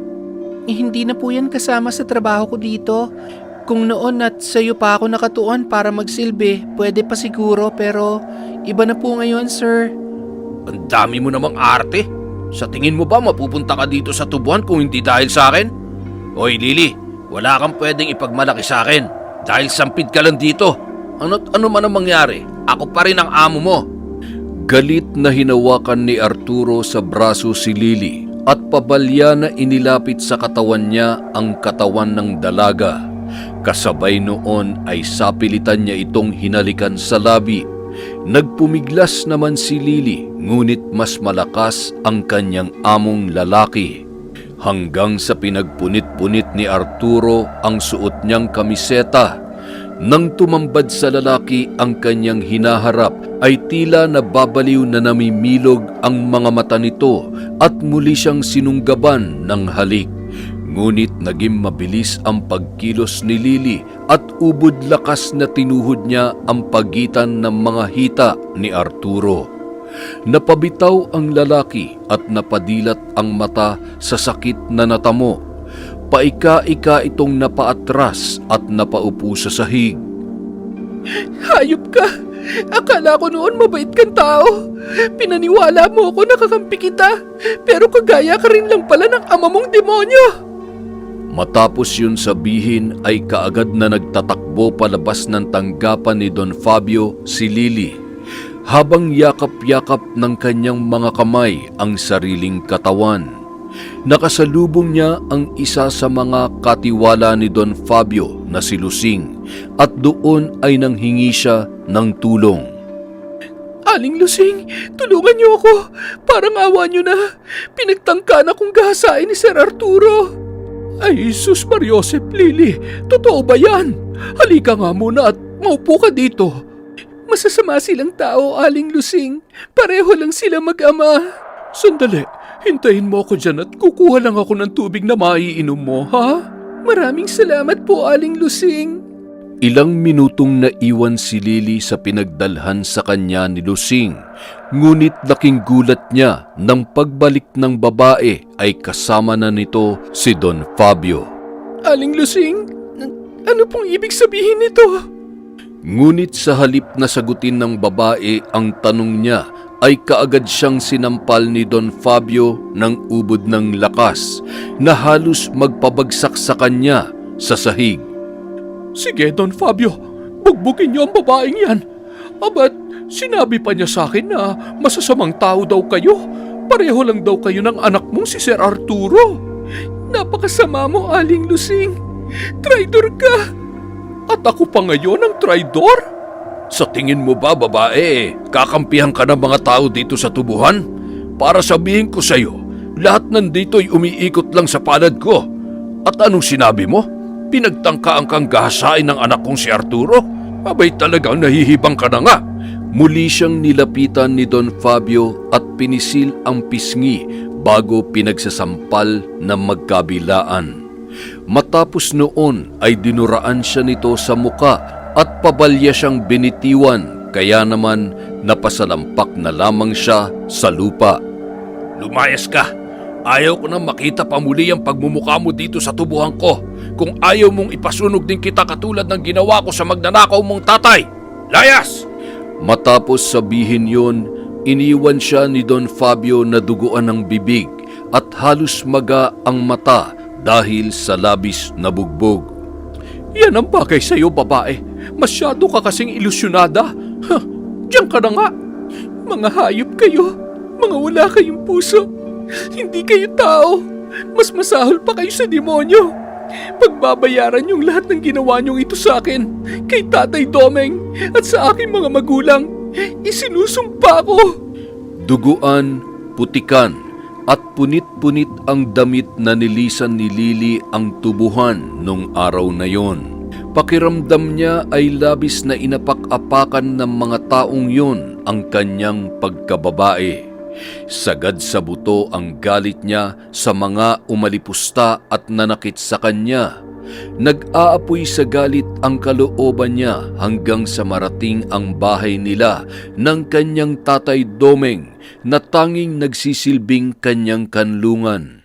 Hindi na po yan kasama sa trabaho ko dito. Kung noon at sa'yo pa ako nakatuon para magsilbi, pwede pa siguro pero iba na po ngayon, sir. Ang dami mo namang arte. Sa tingin mo ba mapupunta ka dito sa tubuhan kung hindi dahil sa akin? Hoy Lily, wala kang pwedeng ipagmalaki sa akin. Dahil sampid ka lang dito. Ano man ang mangyari, ako pa rin ang amo mo. Galit na hinawakan ni Arturo sa braso si Lily at pabalya na inilapit sa katawan niya ang katawan ng dalaga. Kasabay noon ay sapilitan niya itong hinalikan sa labi. Nagpumiglas naman si Lily, ngunit mas malakas ang kanyang among lalaki. Hanggang sa pinagpunit-punit ni Arturo ang suot niyang kamiseta. Nang tumambad sa lalaki ang kanyang hinaharap, ay tila nababaliw na namimilog ang mga mata nito at muli siyang sinunggaban ng halik. Ngunit naging mabilis ang pagkilos ni Lily at ubod lakas na tinuhod niya ang pagitan ng mga hita ni Arturo. Napabitaw ang lalaki at napadilat ang mata sa sakit na natamo. Paika-ika itong napaatras at napaupo sa sahig. Hayop ka! Akala ko noon mabait kang tao. Pinaniwala mo ako na kakampi kita. Pero kagaya ka rin lang pala ng ama mong demonyo. Matapos yun sabihin ay kaagad na nagtatakbo palabas ng tanggapan ni Don Fabio si Lily, habang yakap-yakap ng kanyang mga kamay ang sariling katawan. Nakasalubong niya ang isa sa mga katiwala ni Don Fabio na si Lusing at doon ay nanghingi siya ng tulong. Aling Lusing, tulungan niyo ako. Parang awa niyo na. Pinagtangka na kong gahasain ni Sir Arturo. Ay, sus Mariosep, Lily, totoo ba yan? Halika nga muna at maupo ka dito. Masasama silang tao, Aling Lusing. Pareho lang sila mag-ama. Sandali, hintayin mo ako dyan at kukuha lang ako ng tubig na maiinom mo, ha? Maraming salamat po, Aling Lusing. Ilang minutong naiwan si Lily sa pinagdalhan sa kanya ni Lusing, ngunit laking gulat niya nang pagbalik ng babae ay kasama na nito si Don Fabio. Aling Lusing, ano pong ibig sabihin nito? Ngunit sa halip na sagutin ng babae ang tanong niya, ay kaagad siyang sinampal ni Don Fabio ng ubod ng lakas na halos magpabagsak sa kanya sa sahig. Sige, Don Fabio, bugbugin niyo ang babaeng yan. Abat, sinabi pa niya sa akin na masasamang tao daw kayo. Pareho lang daw kayo ng anak mong si Sir Arturo. Napakasama mo, Aling Lusing. Traidor ka. At ako pa ngayon ang traidor? Sa tingin mo ba, babae, kakampihan ka ng mga tao dito sa tubuhan? Para sabihin ko sa'yo, lahat nandito'y umiikot lang sa palad ko. At anong sinabi mo? Pinagtangkaan kang gahasain ng anak kong si Arturo? Abay talagang nahihibang ka na nga. Muli siyang nilapitan ni Don Fabio at pinisil ang pisngi bago pinagsasampal na magkabilaan. Matapos noon ay dinuraan siya nito sa muka at pabalya siyang binitiwan, kaya naman napasalampak na lamang siya sa lupa. Lumayas ka! Ayaw ko na makita pa muli ang pagmumukha mo dito sa tubuhan ko. Kung ayaw mong ipasunog din kita katulad ng ginawa ko sa magnanakaw mong tatay. Layas! Matapos sabihin yon, iniwan siya ni Don Fabio na duguan ng bibig at halos maga ang mata dahil sa labis na bugbog. Yan ang bagay sa'yo, babae. Masyado ka kasing ilusyonada. Diyan ka na nga. Mga hayop kayo. Mga wala kayong puso. Hindi kayo tao. Mas masahol pa kayo sa demonyo. Pagbabayaran yung lahat ng ginawa niyong ito sa akin, kay Tatay Domeng at sa aking mga magulang. Isinusumpa ko. Duguan, putikan, at punit-punit ang damit na nilisan ni Lily ang tubuhan nung araw na yon. Pakiramdam niya ay labis na inapak-apakan ng mga taong yon ang kanyang pagkababae. Sagad sa buto ang galit niya sa mga umalipusta at nanakit sa kanya. Nag-aapoy sa galit ang kalooban niya hanggang sa marating ang bahay nila ng kanyang Tatay Domeng na tanging nagsisilbing kanyang kanlungan.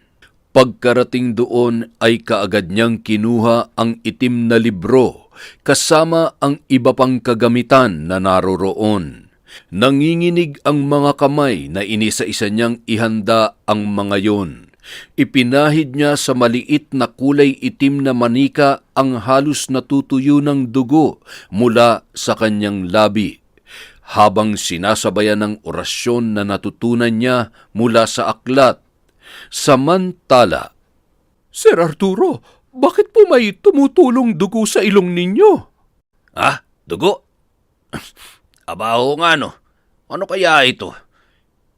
Pagkarating doon ay kaagad niyang kinuha ang itim na libro kasama ang iba pang kagamitan na naroroon. Nanginginig ang mga kamay na inisa-isa niyang ihanda ang mga yon. Ipinahid niya sa maliit na kulay itim na manika ang halos natutuyo ng dugo mula sa kanyang labi, habang sinasabayan ng orasyon na natutunan niya mula sa aklat. Samantala, Sir Arturo, bakit po may tumutulong dugo sa ilong ninyo? Ah, dugo? Aba, oo nga no. Ano kaya ito?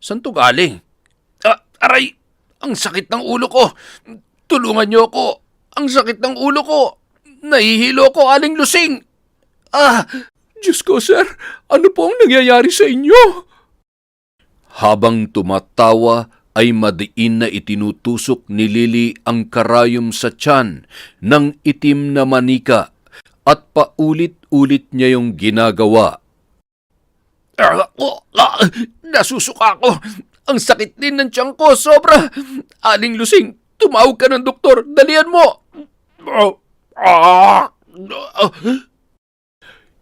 Saan to galing? Aray! Ang sakit ng ulo ko! Tulungan niyo ako! Ang sakit ng ulo ko! Nahihilo ko, Aling Lusing! Diyos ko, sir, ano po ang nangyayari sa inyo? habang tumatawa ay madiin na itinutusok ni Lily ang karayom sa tiyan ng itim na manika at paulit-ulit niya yung ginagawa. Nasusuka ako! Ang sakit din ng tiyan ko, sobra! Aling Lusing, tumawag ka ng doktor, dalian mo!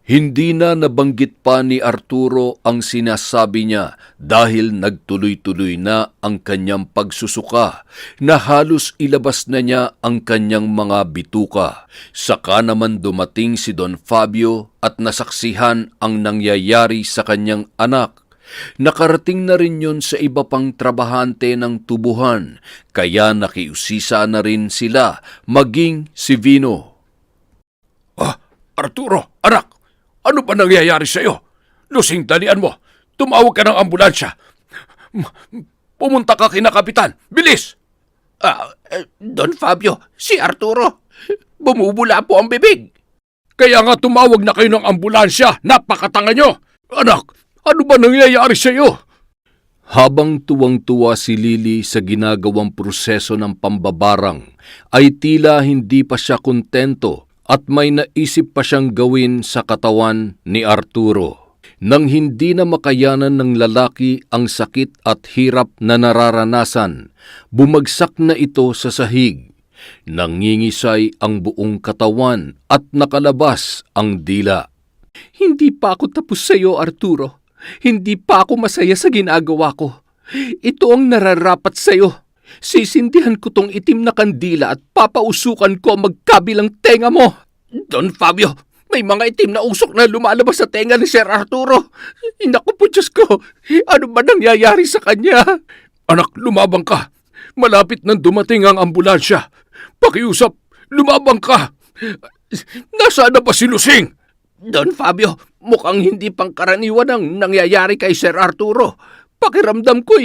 Hindi na nabanggit pa ni Arturo ang sinasabi niya dahil nagtuloy-tuloy na ang kanyang pagsusuka na halos ilabas na niya ang kanyang mga bituka. Saka naman dumating si Don Fabio at nasaksihan ang nangyayari sa kanyang anak. Nakarating na rin yun sa iba pang trabahante ng tubuhan, kaya nakiusisa na rin sila, maging si Vino. Arturo, anak, ano ba nangyayari sa iyo? Lusing, dalian mo. Tumawag ka ng ambulansya. Pumunta ka kina Kapitan. Bilis! Don Fabio, si Arturo, bumubula po ang bibig. Kaya nga tumawag na kayo ng ambulansya. Napakatanga nyo! Anak, ano ba nangyayari sa iyo? Habang tuwang-tuwa si Lily sa ginagawang proseso ng pambabarang, ay tila hindi pa siya kontento at may naisip pa siyang gawin sa katawan ni Arturo. Nang hindi na makayanan ng lalaki ang sakit at hirap na nararanasan, bumagsak na ito sa sahig. Nangingisay ang buong katawan at nakalabas ang dila. Hindi pa ako tapos sa iyo, Arturo. Hindi pa ako masaya sa ginagawa ko. Ito ang nararapat sa iyo. Sisindihan ko tong itim na kandila at papausukan ko ang magkabilang tenga mo. Don Fabio, may mga itim na usok na lumalabas sa tenga ni Sir Arturo. Naku po, Diyos ko. Ano ba nangyayari sa kanya? Anak, lumabang ka. Malapit nang dumating ang ambulansya. Pakiusap, lumabang ka. Nasaan na ba si Lusing? Don Fabio, mukhang hindi pangkaraniwan ang nangyayari kay Sir Arturo. Pakiramdam ko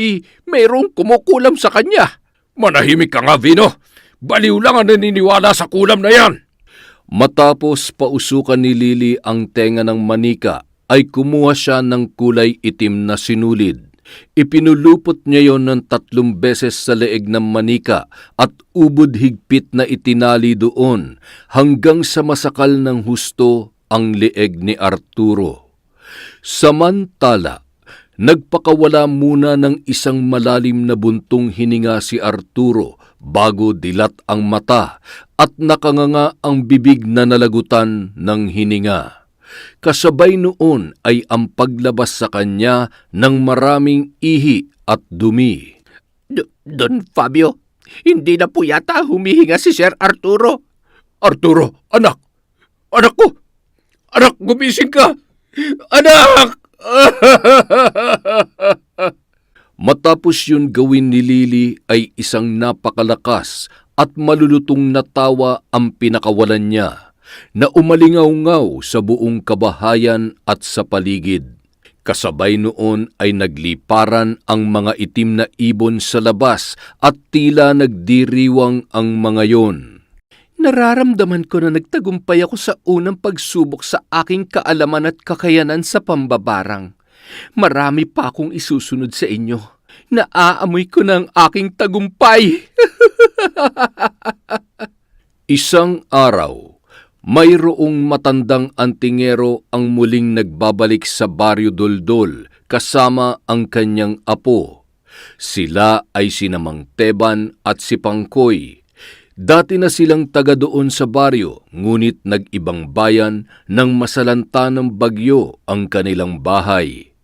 mayroong kumukulam sa kanya. Manahimik ka nga, Vino. Baliw lang ang naniniwala sa kulam na yan. Matapos pausukan ni Lily ang tenga ng manika, ay kumuha siya ng kulay itim na sinulid. Ipinulupot niya yon ng 3 beses sa leeg ng manika at ubod higpit na itinali doon hanggang sa masakal ng husto ang leeg ni Arturo. Samantala, nagpakawala muna ng isang malalim na buntong hininga si Arturo bago dilat ang mata at nakanganga ang bibig na nalagutan ng hininga. Kasabay noon ay ang paglabas sa kanya ng maraming ihi at dumi. Don Fabio, hindi na po yata humihinga si Sir Arturo. Arturo, anak! Anak ko! Anak, gumising ka! Anak! Matapos yun gawin ni Lily ay isang napakalakas at malulutong na tawa ang pinakawalan niya, na umalingaw-ngaw sa buong kabahayan at sa paligid. Kasabay noon ay nagliparan ang mga itim na ibon sa labas at tila nagdiriwang ang mga yon. Nararamdaman ko na nagtagumpay ako sa unang pagsubok sa aking kaalaman at kakayanan sa pambabarang. Marami pa akong isusunod sa inyo. Naaamoy ko na ang aking tagumpay. Isang araw, mayroong matandang antingero ang muling nagbabalik sa Baryo Doldol kasama ang kanyang apo. Sila ay sina Mang Teban at si Pangkoy. Dati na silang taga doon sa baryo, ngunit nag-ibang bayan nang masalanta ng bagyo ang kanilang bahay.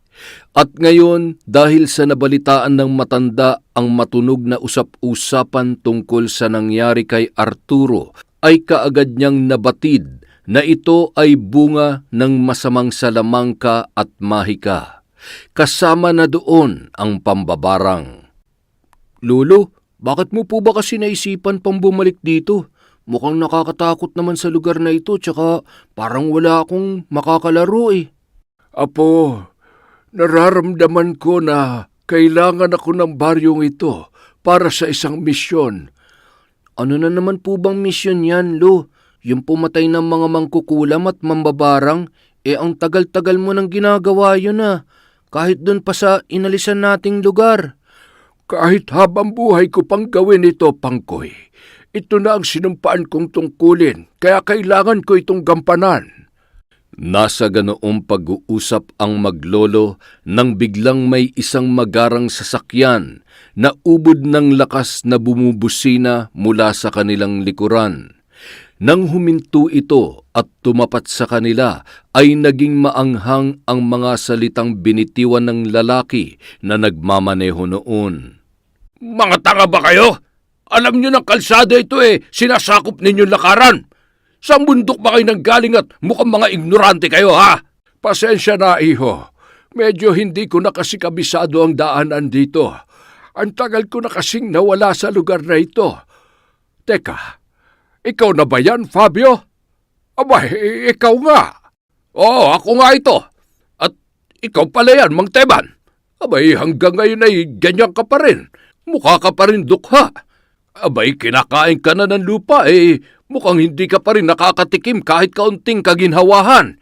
At ngayon, dahil sa nabalitaan ng matanda ang matunog na usap-usapan tungkol sa nangyari kay Arturo, ay kaagad niyang nabatid na ito ay bunga ng masamang salamangka at mahika. Kasama na doon ang pambabarang. Lolo, bakit mo po ba kasi naisipan pang bumalik dito? Mukhang nakakatakot naman sa lugar na ito, tsaka parang wala akong makakalaro eh. Apo, nararamdaman ko na kailangan ako ng baryong ito para sa isang misyon. Ano na naman po bang misyon yan, Lo? Yung pumatay ng mga mangkukulam at mambabarang, ang tagal-tagal mo nang ginagawa yun kahit dun pa sa inalisan nating lugar. Kahit habang buhay ko pang gawin ito, Pangkoy, ito na ang sinumpaan kong tungkulin, kaya kailangan ko itong gampanan. Nasa ganoong pag-uusap ang maglolo nang biglang may isang magarang sasakyan na ubod ng lakas na bumubusina mula sa kanilang likuran. Nang huminto ito at tumapat sa kanila, ay naging maanghang ang mga salitang binitiwan ng lalaki na nagmamaneho noon. Mga tanga ba kayo? Alam nyo ng kalsada ito sinasakop ninyong lakaran. Sa bundok ba kayo nanggaling at mukhang mga ignorante kayo, ha? Pasensya na, iho. Medyo hindi ko na kasi kabisado ang daanan dito. Ang tagal ko na kasing nawala sa lugar na ito. Teka, ikaw na ba yan, Fabio? Abay, ikaw nga. Oo, ako nga ito. At ikaw pala yan, Mang Teban. Abay, hanggang ngayon ay ganyan ka pa rin. Mukha ka pa rin dukha. Abay, kinakain ka na ng lupa mukhang hindi ka pa rin nakakatikim kahit kaunting kaginhawahan.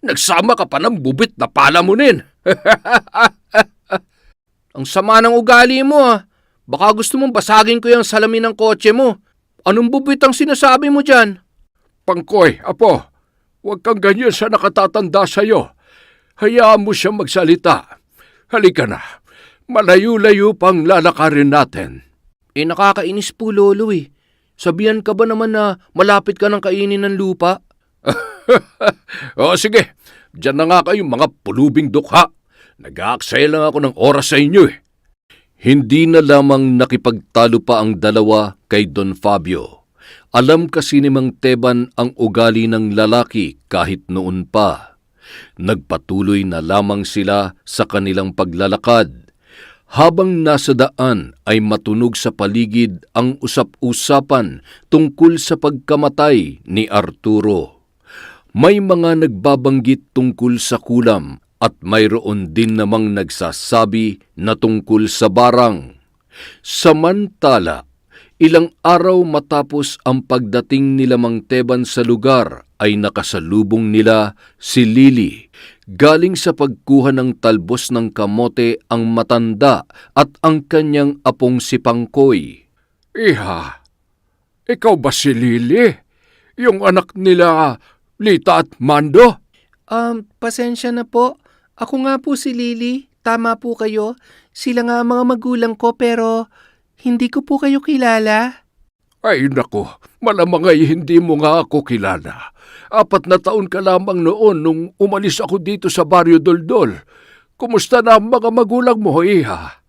Nagsama ka pa ng bubit na palamunin. Ang sama ng ugali mo Baka gusto mong basagin ko yung salamin ng kotse mo. Anong bubit ang sinasabi mo dyan? Pangkoy, apo, huwag kang ganyan sa nakatatanda sa'yo. Hayaan mo siyang magsalita. Halika na, malayo-layo pang lalakarin natin. Nakakainis po, Lolo Sabihan ka ba naman na malapit ka ng kainin ng lupa? O sige, dyan na nga kayong mga pulubing dukha. Nag-aaksaya lang ako ng oras sa inyo Hindi na lamang nakipagtalo pa ang dalawa kay Don Fabio. Alam kasi ni Mang Teban ang ugali ng lalaki kahit noon pa. Nagpatuloy na lamang sila sa kanilang paglalakad. Habang nasa daan ay matunog sa paligid ang usap-usapan tungkol sa pagkamatay ni Arturo. May mga nagbabanggit tungkol sa kulam at mayroon din namang nagsasabi na tungkol sa barang. Samantala, ilang araw matapos ang pagdating nila Mang Teban sa lugar ay nakasalubong nila si Lily. Galing sa pagkuha ng talbos ng kamote ang matanda at ang kanyang apong si Pangkoy. Iha, ikaw ba si Lily? Yung anak nila Lita at Mando? Pasensya na po. Ako nga po si Lily. Tama po kayo. Sila nga ang mga magulang ko pero hindi ko po kayo kilala. Ay nako, malamang ay hindi mo nga ako kilala. 4 na taon ka lamang noon nung umalis ako dito sa Baryo Doldol. Kumusta na ang mga magulang mo, iha?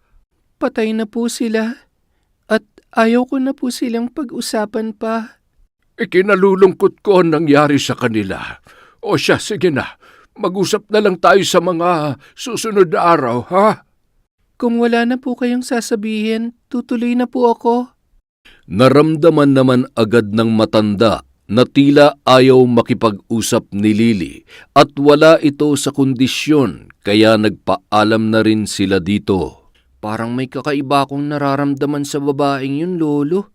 Patay na po sila. At ayaw ko na po silang pag-usapan pa. Ikinalulungkot ko ang nangyari sa kanila. O siya, sige na. Mag-usap na lang tayo sa mga susunod na araw, ha? Kung wala na po kayong sasabihin, tutuloy na po ako. Naramdaman naman agad ng matanda na tila ayaw makipag-usap ni Lily at wala ito sa kondisyon kaya nagpaalam na rin sila dito. Parang may kakaiba akong nararamdaman sa babaeng yun, Lolo.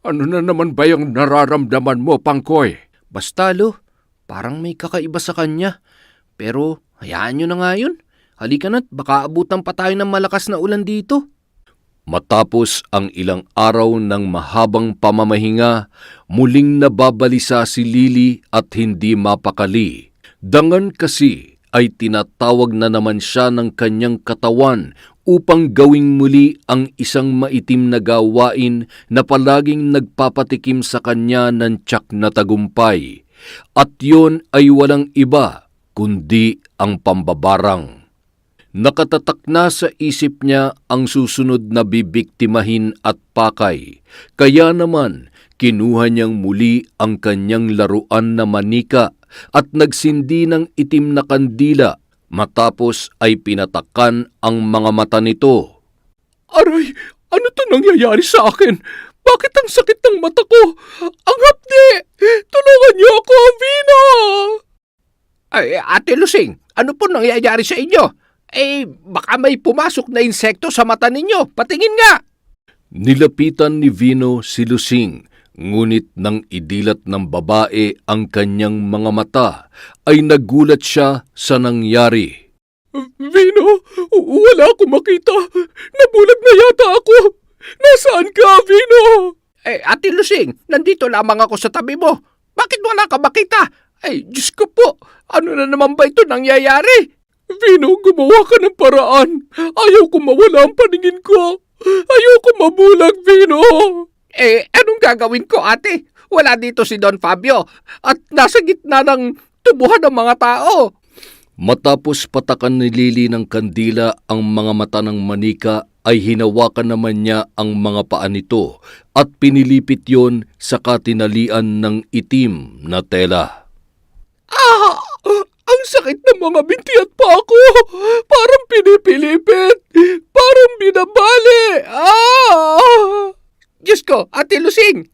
Ano na naman ba yung nararamdaman mo, Pangkoy? Basta, Lo, parang may kakaiba sa kanya. Pero hayaan nyo na nga yun. Halika na't baka abutan pa tayo ng malakas na ulan dito. Matapos ang ilang araw ng mahabang pamamahinga, muling nababalisa si Lily at hindi mapakali. Dangan kasi ay tinatawag na naman siya ng kanyang katawan upang gawing muli ang isang maitim na gawain na palaging nagpapatikim sa kanya ng tiyak na tagumpay. At yon ay walang iba kundi ang pambabarang. Nakatatak na sa isip niya ang susunod na bibiktimahin at pakay, kaya naman kinuha niyang muli ang kanyang laruan na manika at nagsindi ng itim na kandila matapos ay pinatakan ang mga mata nito. Aray, ano to nangyayari sa akin? Bakit ang sakit ng mata ko? Ang hapdi! Tulungan niyo ako, Vino! Ay, Ate Lusing, ano po nangyayari sa inyo? Baka may pumasok na insekto sa mata ninyo. Patingin nga! Nilapitan ni Vino si Lusing, ngunit nang idilat ng babae ang kanyang mga mata, ay nagulat siya sa nangyari. Vino, wala akong makita. Nabulag na yata ako. Nasaan ka, Vino? Ate Lusing, nandito lamang ako sa tabi mo. Bakit wala ka makita? Diyos ko po, ano na naman ba ito nangyayari? Vino, gumawa ka ng paraan. Ayaw ko mawala ang paningin ko. Ayaw ko mabulag, Vino. Anong gagawin ko, ate? Wala dito si Don Fabio at nasa gitna ng tubuhan ng mga tao. Matapos patakan ni Lily ng kandila ang mga mata ng manika, ay hinawakan naman niya ang mga paa nito at pinilipit yon sa katinalian ng itim na tela. Ang sakit ng mga binti at paa ko. Parang pinipilipit. Parang binabali. Diyos ko, Ate Lusing,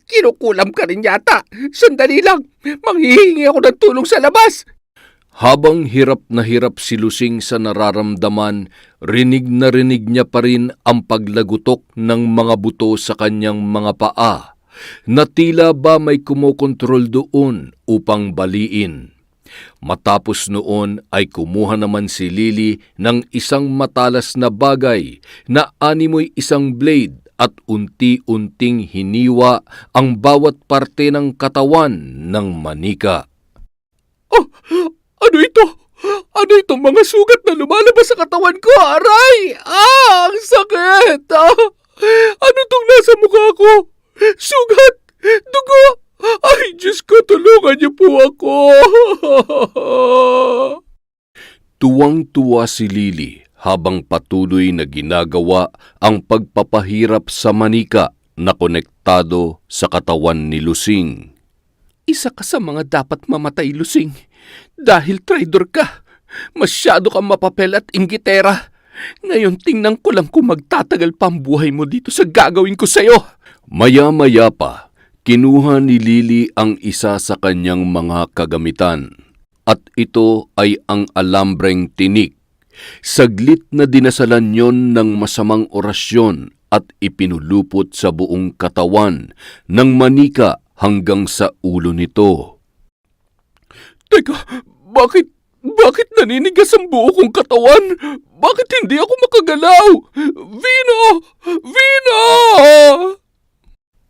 kinukulam ka rin yata. Sandali lang, manghihingi ako ng tulong sa labas. Habang hirap na hirap si Lusing sa nararamdaman, rinig na rinig niya pa rin ang paglagutok ng mga buto sa kanyang mga paa, na tila ba may kumokontrol doon upang baliin. Matapos noon ay kumuha naman si Lily ng isang matalas na bagay na animoy isang blade at unti-unting hiniwa ang bawat parte ng katawan ng manika. Ano ito? Ano itong mga sugat na lumalabas sa katawan ko? Aray! Ang sakit! Ano itong nasa mukha ko? Sugat! Dugo! Ay, Diyos ko, tulungan niyo po ako! Tuwang-tuwa si Lily habang patuloy na ginagawa ang pagpapahirap sa manika na konektado sa katawan ni Lusing. Isa ka sa mga dapat mamatay, Lusing. Dahil traitor ka. Masyado kang mapapel at inggitera. Ngayon tingnan ko lang kung magtatagal pa ang buhay mo dito sa gagawin ko sa'yo. Maya-maya pa, kinuha ni Lily ang isa sa kanyang mga kagamitan. At ito ay ang alambreng tinik. Saglit na dinasalan yon ng masamang orasyon at ipinulupot sa buong katawan ng manika hanggang sa ulo nito. Teka, bakit naninigas ang buo kong katawan? Bakit hindi ako makagalaw? Vino! Vino!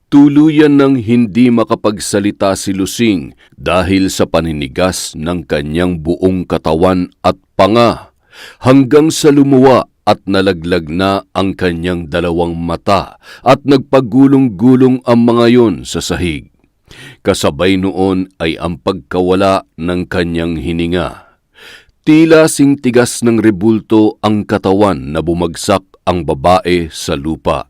Tuluyan ng hindi makapagsalita si Lusing dahil sa paninigas ng kanyang buong katawan at panga, hanggang sa lumuwa at nalaglag na ang kanyang dalawang mata at nagpagulong-gulong ang mga yon sa sahig. Kasabay noon ay ang pagkawala ng kanyang hininga. Tila singtigas ng rebulto ang katawan na bumagsak ang babae sa lupa.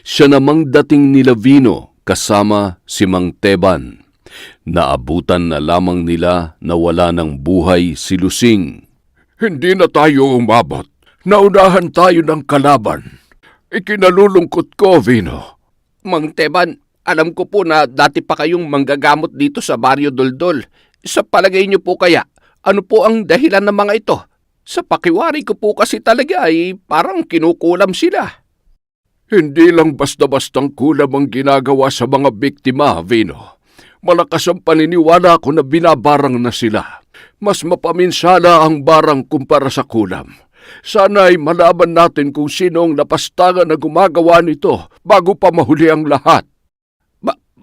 Siya namang dating nila Vino kasama si Mang Teban. Naabutan na lamang nila na wala ng buhay si Lusing. Hindi na tayo umabot. Naunahan tayo ng kalaban. Ikinalulungkot ko, Vino. Mang Teban, alam ko po na dati pa kayong manggagamot dito sa Baryo Doldol. Sa palagay niyo po kaya, ano po ang dahilan ng mga ito? Sa pakiwari ko po kasi talaga ay parang kinukulam sila. Hindi lang basta-bastang kulam ang ginagawa sa mga biktima, Vino. Malakas ang paniniwala ko na binabarang na sila. Mas mapaminsala ang barang kumpara sa kulam. Sana'y malaman natin kung sino ang napastangan na gumagawa nito bago pa mahuli ang lahat.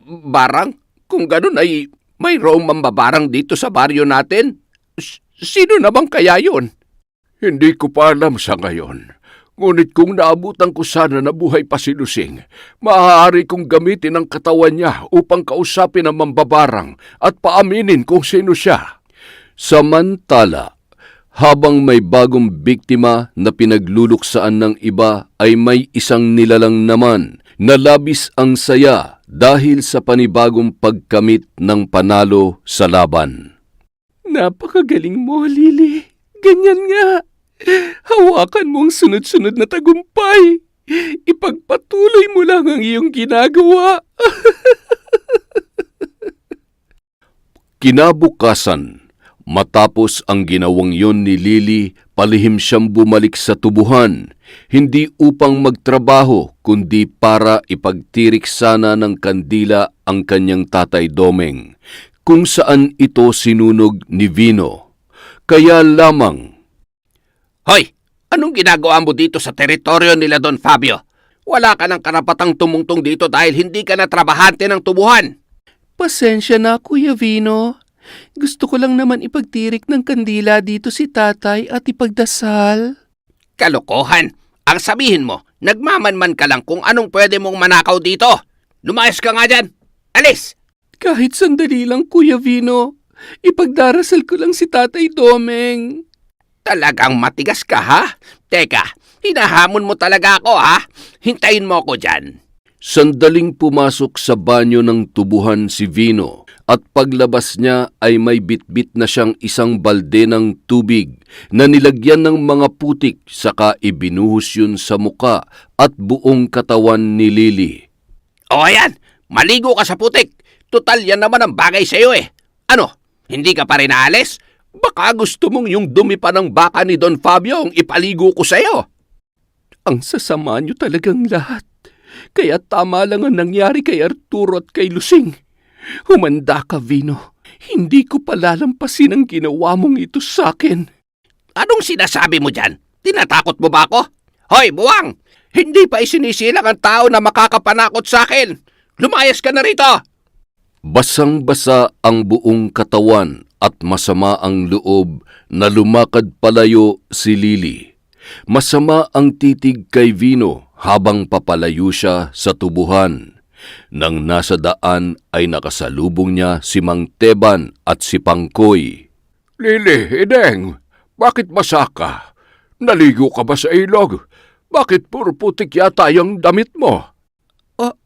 Barang? Kung ganun ay mayroong mambabarang dito sa baryo natin? Sino naman kaya yun? Hindi ko pa alam sa ngayon. Ngunit kung naabutan ko sana na buhay pa si Lusing, maaari kong gamitin ang katawan niya upang kausapin ang mambabarang at paaminin kung sino siya. Samantala, Habang may bagong biktima na pinagluluksaan ng iba ay may isang nilalang naman na labis ang saya dahil sa panibagong pagkamit ng panalo sa laban. Napakagaling mo, Lily. Ganyan nga. Hawakan mo ang sunod-sunod na tagumpay. Ipagpatuloy mo lang ang iyong ginagawa. Kinabukasan, matapos ang ginawang yon ni Lily, palihim siyang bumalik sa tubuhan, hindi upang magtrabaho kundi para ipagtirik sana ng kandila ang kanyang tatay Domeng, kung saan ito sinunog ni Vino. Kaya lamang, Hoy! Anong ginagawa mo dito sa teritoryo nila Don Fabio? Wala ka ng karapatang tumungtong dito dahil hindi ka na trabahante ng tubuhan. Pasensya na, Kuya Vino. Gusto ko lang naman ipagtirik ng kandila dito si tatay at ipagdasal. Kalokohan! Ang sabihin mo, nagmamanman ka lang kung anong pwede mong manakaw dito. Lumayas ka nga dyan! Alis! Kahit sandali lang, Kuya Vino. Ipagdarasal ko lang si tatay Domeng. Talagang matigas ka, ha? Teka, hinahamon mo talaga ako, ha? Hintayin mo ako dyan. sandaling pumasok sa banyo ng tubuhan si Vino at paglabas niya ay may bitbit na siyang isang balde ng tubig na nilagyan ng mga putik saka ibinuhos yun sa muka at buong katawan ni Lily. O ayan, maligo ka sa putik. Tutal yan naman ang bagay sa'yo eh. Ano, hindi ka pa rin aalis? Baka gusto mong yung dumi pa ng baka ni Don Fabio ang ipaligo ko sa'yo. Ang sasama niyo talagang lahat. Kaya tama lang ang nangyari kay Arturo at kay Lusing. Humanda ka, Vino. Hindi ko palalampasin ang ginawa mong ito sa akin. Anong sinasabi mo dyan? Tinatakot mo ba ako? Hoy, buwang! Hindi pa isinisilang ang tao na makakapanakot sa akin. Lumayas ka na rito! Basang-basa ang buong katawan at masama ang loob na lumakad palayo si Lily. Masama ang titig kay Vino habang papalayo siya sa tubuhan. Nang nasa daan ay nakasalubong niya si Mang Teban at si Pangkoy. Lily, Ideng, bakit basa ka? Naligo ka ba sa ilog? Bakit puro putik yata yung damit mo?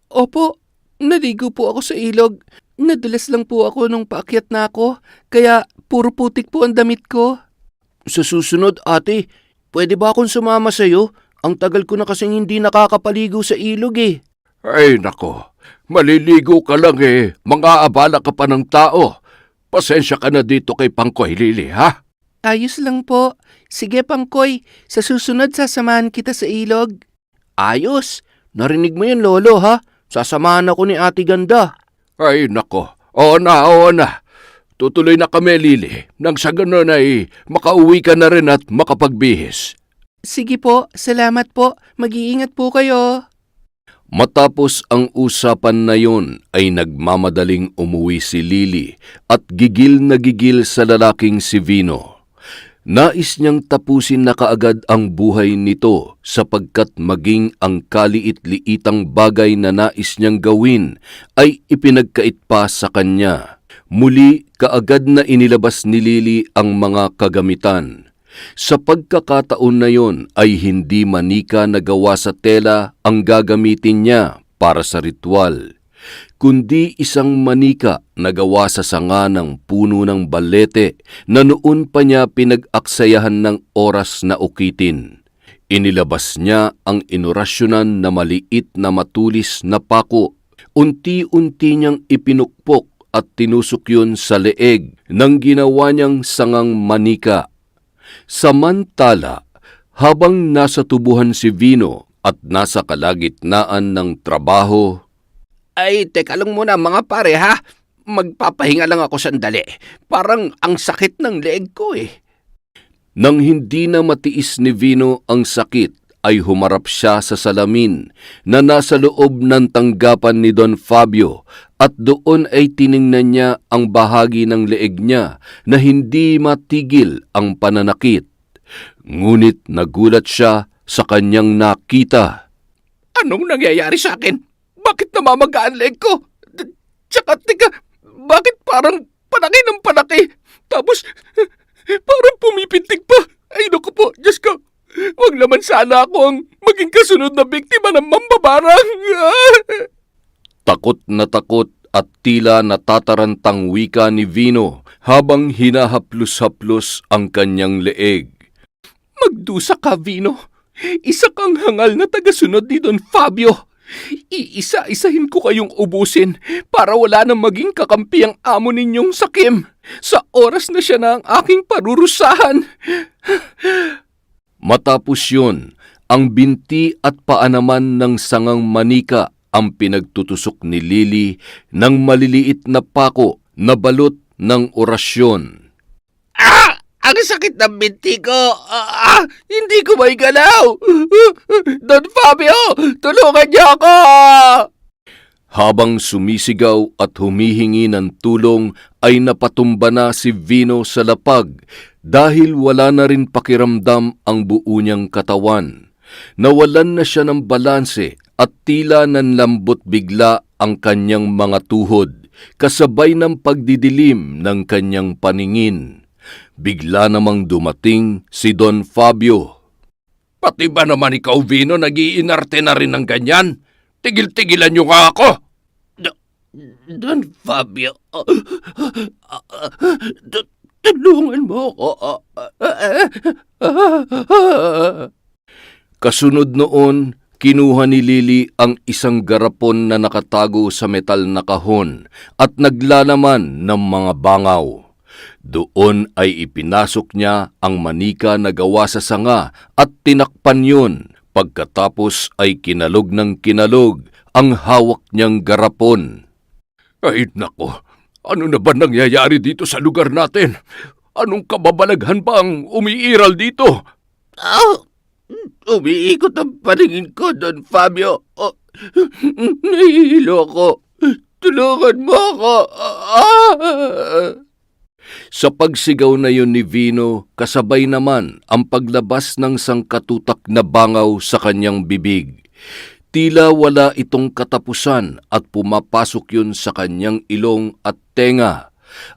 Opo, naligo po ako sa ilog. Nadulas lang po ako nung paakyat na ako, kaya puro putik po ang damit ko. Sa susunod, ate, pwede ba akong sumama sa'yo? Ang tagal ko na kasing hindi nakakapaligo sa ilog eh. Ay nako, maliligo ka lang eh, mga-abala ka pa ng tao. Pasensya ka na dito kay Pangkoy, Lily, ha? Ayos lang po. Sige, Pangkoy, sa susunod sasamahan kita sa ilog. Ayos! Narinig mo yun, Lolo, ha? Sasamahan ako ni Ate Ganda. Ay nako, oo na. Tutuloy na kami, Lily. Nang sa ganun ay makauwi ka na rin at makapagbihis. Sige po, salamat po. Mag-iingat po kayo. Matapos ang usapan na yon ay nagmamadaling umuwi si Lily at gigil na gigil sa lalaking si Vino. Nais niyang tapusin na kaagad ang buhay nito sapagkat maging ang kaliit-liitang bagay na nais niyang gawin ay ipinagkait pa sa kanya. Muli kaagad na inilabas ni Lily ang mga kagamitan. Sa pagkakataon na yon ay hindi manika na gawa sa tela ang gagamitin niya para sa ritual, kundi isang manika na gawa sa sanga ng puno ng balete na noon pa niya pinag-aksayahan ng oras na ukitin. Inilabas niya ang inorasyonan na maliit na matulis na pako. Unti-unti niyang ipinukpok at tinusok yun sa leeg ng ginawa niyang sangang manika. Samantala, habang nasa tubuhan si Vino at nasa kalagitnaan ng trabaho, Ay, teka lang muna mga pare, ha? Magpapahinga lang ako sandali. Parang ang sakit ng leeg ko eh. nang hindi na matiis ni Vino ang sakit, ay humarap siya sa salamin na nasa loob ng tanggapan ni Don Fabio at doon ay tiningnan niya ang bahagi ng leeg niya na hindi matigil ang pananakit. Ngunit nagulat siya sa kanyang nakita. Anong nangyayari sa akin? Bakit namamagaan leeg ko? Tsaka, teka, bakit parang panaki ng panaki? Tapos, parang pumipintig pa. po, Diyos ko. Huwag naman sana ako ang maging kasunod na biktima ng mambabarang. Takot at tila natatarantang wika ni Vino habang hinahaplos-haplos ang kanyang leeg. Magdusa ka, Vino. Isa kang hangal na tagasunod ni Don Fabio. Iisa-isahin ko kayong ubusin para wala nang maging kakampi ang amo ninyong sakim. Sa oras na siya na ang aking parurusahan. Matapos yun, ang binti at paa naman ng sangang manika ang pinagtutusok ni Lily ng maliliit na pako na balot ng orasyon. Ang sakit ng binti ko! Hindi ko may galaw! Don Fabio, tulungan niyo ako! Habang sumisigaw at humihingi ng tulong ay napatumba na si Vino sa lapag dahil wala na rin pakiramdam ang buo niyang katawan. Nawalan na siya ng balanse at tila nanlambot bigla ang kanyang mga tuhod kasabay ng pagdidilim ng kanyang paningin. Bigla namang dumating si Don Fabio. Pati ba naman ikaw, Vino, nag-iinarte na rin ng ganyan? Tigil-tigilan niyo nga ako! Don Fabio, tulungan mo ako. Kasunod noon, kinuha ni Lily ang isang garapon na nakatago sa metal na kahon at naglalaman ng mga bangaw. Doon ay ipinasok niya ang manika na gawa sa sanga at tinakpan yun. Pagkatapos ay kinalog ng kinalog ang hawak niyang garapon. Ay nako, ano na ba nangyayari dito sa lugar natin? Anong kababalaghan ba ang umiiral dito? Umiikot ang paningin ko, Don Fabio. Nahihilo ako. Tulungan mo ako. Sa pagsigaw na yun ni Vino, kasabay naman ang paglabas ng sangkatutak na bangaw sa kanyang bibig. Tila wala itong katapusan at pumapasok yun sa kanyang ilong at tenga.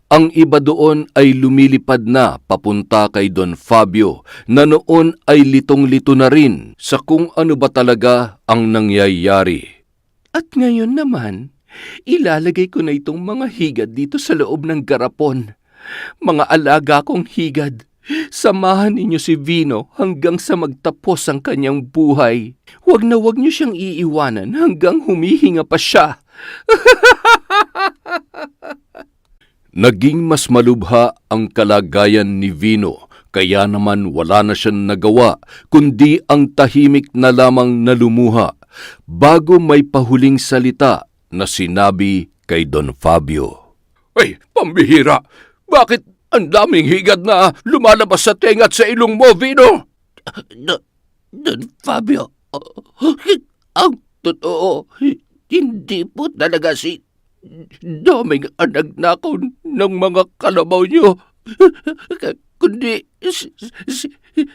Ang iba doon ay lumilipad na papunta kay Don Fabio na noon ay litong-lito na rin sa kung ano ba talaga ang nangyayari. At ngayon naman, ilalagay ko na itong mga higad dito sa loob ng garapon. Mga alaga kong higad, samahan ninyo si Vino hanggang sa magtapos ang kanyang buhay. Huwag na huwag niyo siyang iiwanan hanggang humihinga pa siya. Naging mas malubha ang kalagayan ni Vino, kaya naman wala na siyang nagawa, kundi ang tahimik na lamang na lumuha, bago may pahuling salita na sinabi kay Don Fabio. Ay, pambihira! Bakit ang daming higad na lumalabas sa tenga at sa ilong mo, Vino? Don Fabio, ang totoo, hindi po talaga si Doming ang nagnakaw ng mga kalabaw niyo, kundi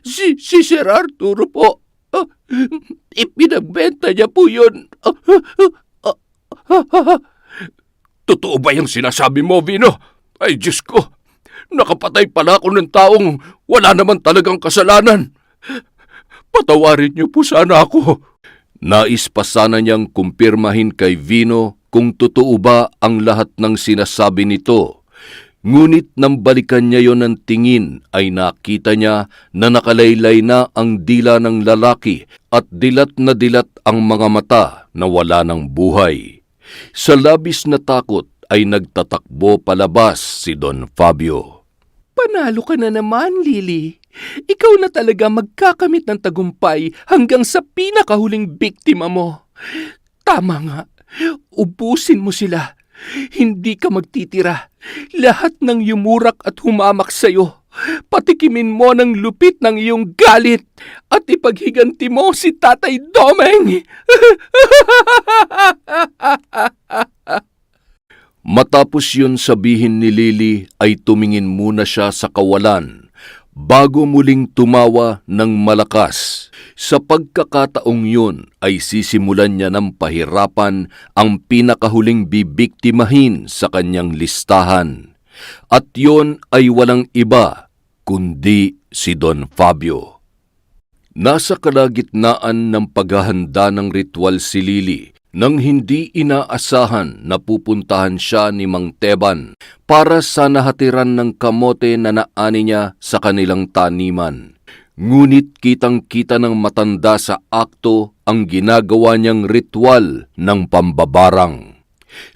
si Sir Arturo po. Ipinagbenta niya po yun. Totoo ba yung sinasabi mo, Vino? Ay, Diyos ko! Nakapatay pala ako ng taong wala naman talagang kasalanan. Patawarin niyo po sana ako. Nais pa sana niyang kumpirmahin kay Vino kung totoo ba ang lahat ng sinasabi nito. Ngunit nang balikan niya yon ng tingin ay nakita niya na nakalaylay na ang dila ng lalaki at dilat na dilat ang mga mata na wala ng buhay. Sa labis na takot ay nagtatakbo palabas si Don Fabio. Panalo ka na naman, Lily. Ikaw na talaga magkakamit ng tagumpay hanggang sa pinakahuling biktima mo. Tama nga, ubusin mo sila. Hindi ka magtitira. Lahat ng yumurak at humamak sa'yo. Patikimin mo ng lupit ng iyong galit at ipaghiganti mo si Tatay Domeng. Matapos yun sabihin ni Lily ay tumingin muna siya sa kawalan bago muling tumawa ng malakas. Sa pagkakataong yun ay sisimulan niya ng pahirapan ang pinakahuling bibiktimahin sa kanyang listahan. At yun ay walang iba kundi si Don Fabio. Nasa kalagitnaan ng paghahanda ng ritual si Lily nang hindi inaasahan na pupuntahan siya ni Mang Teban para sa nahatiran ng kamote na naani niya sa kanilang taniman. Ngunit kitang-kita ng matanda sa akto ang ginagawa niyang ritual ng pambabarang.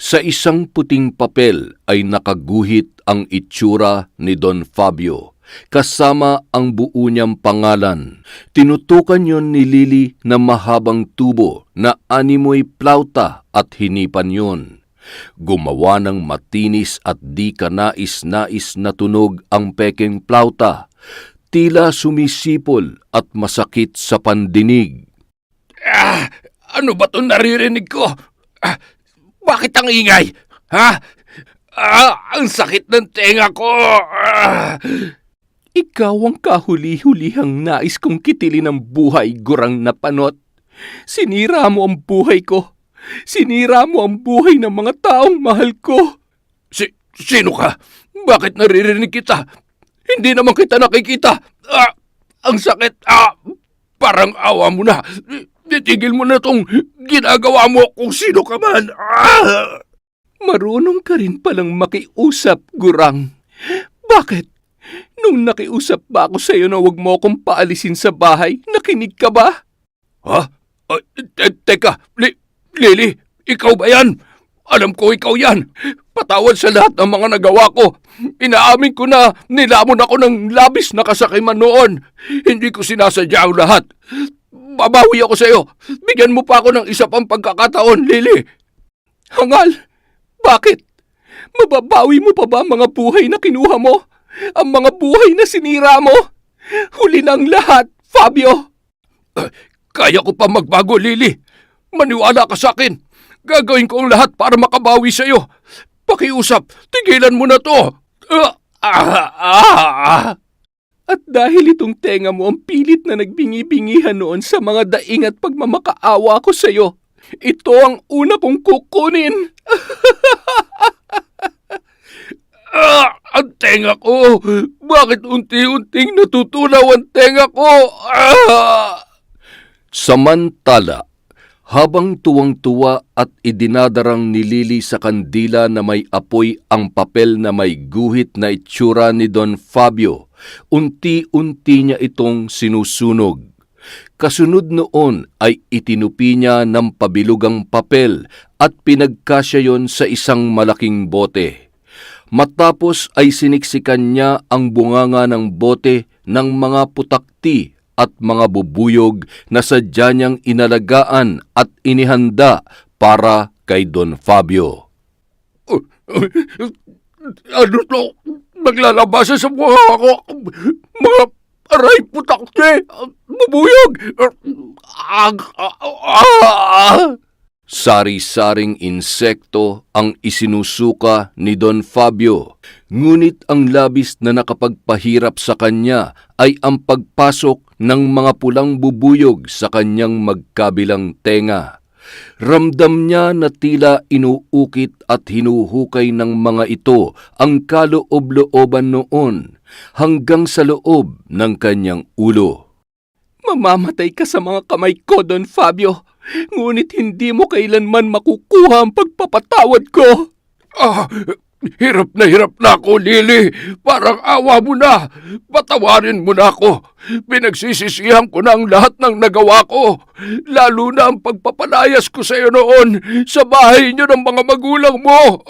Sa isang puting papel ay nakaguhit ang itsura ni Don Fabio, kasama ang buo niyang pangalan. Tinutukan yon ni Lily na mahabang tubo na animoy plauta at hinipan yon. Gumawa ng matinis at di kanais-nais na tunog ang pekeng plauta. Tila sumisipol at masakit sa pandinig. Ano ba itong naririnig ko? Bakit ang ingay? Ha? Ang sakit ng tenga ko! Ikaw ang kahuli-hulihang nais kong kitilin ng buhay, gurang na panot. Sinira mo ang buhay ko. Sinira mo ang buhay ng mga taong mahal ko. Sino ka? Bakit naririnig kita? Hindi naman kita nakikita. Ang sakit. Parang awa mo na. Titigil mo na itong ginagawa mo kung sino ka man. Marunong ka rin palang makiusap, gurang. Bakit? Nung nakiusap ba ako sa'yo na huwag mo akong paalisin sa bahay, nakinig ka ba? Ha? Teka, Lily, ikaw ba yan? Alam ko ikaw yan. Patawad sa lahat ng mga nagawa ko. Inaamin ko na nilamon ako ng labis na kasakiman noon. Hindi ko sinasadya ang lahat. Babawi ako sa iyo. Bigyan mo pa ako ng isa pang pagkakataon, Lily. Hangal, bakit? Mababawi mo pa ba ang mga buhay na kinuha mo? Ang mga buhay na sinira mo? Huli ng lahat, Fabio. Kaya ko pa magbago, Lily. Maniwala ka sa akin. Gagawin ko ang lahat para makabawi sa iyo. Pakiusap, tigilan mo na to. At dahil itong tenga mo ang pilit na nagbingi-bingihan noon sa mga daing at pagmamakaawa ko sa iyo, ito ang una kong kukunin. Ang tenga ko! Bakit unti-unting natutunaw ang tenga ko? Samantala, habang tuwang-tuwa at idinadarang ni Lily sa kandila na may apoy ang papel na may guhit na itsura ni Don Fabio, unti-unti niya itong sinusunog. Kasunod noon ay itinupi niya ng pabilugang papel at pinagkasya yon sa isang malaking bote. Matapos ay siniksikan niya ang bunganga ng bote ng mga putakti at mga bubuyog na sadya niyang inalagaan at inihanda para kay Don Fabio. Ano to? Naglalabasa sa mukha ko. Mga aray putakte. Bubuyog. Sari-saring insekto ang isinusuka ni Don Fabio, ngunit ang labis na nakapagpahirap sa kanya ay ang pagpasok ng mga pulang bubuyog sa kanyang magkabilang tenga. Ramdam niya na tila inuukit at hinuhukay ng mga ito ang kaloob-looban noon hanggang sa loob ng kanyang ulo. Mamamatay ka sa mga kamay ko, Don Fabio. Ngunit hindi mo kailanman makukuha ang pagpapatawad ko. Hirap na ako, Lily. Parang awa mo na. Patawarin mo na ako. Pinagsisisihan ko na ang lahat ng nagawa ko. Lalo na ang pagpapalayas ko sa iyo noon sa bahay niyo ng mga magulang mo.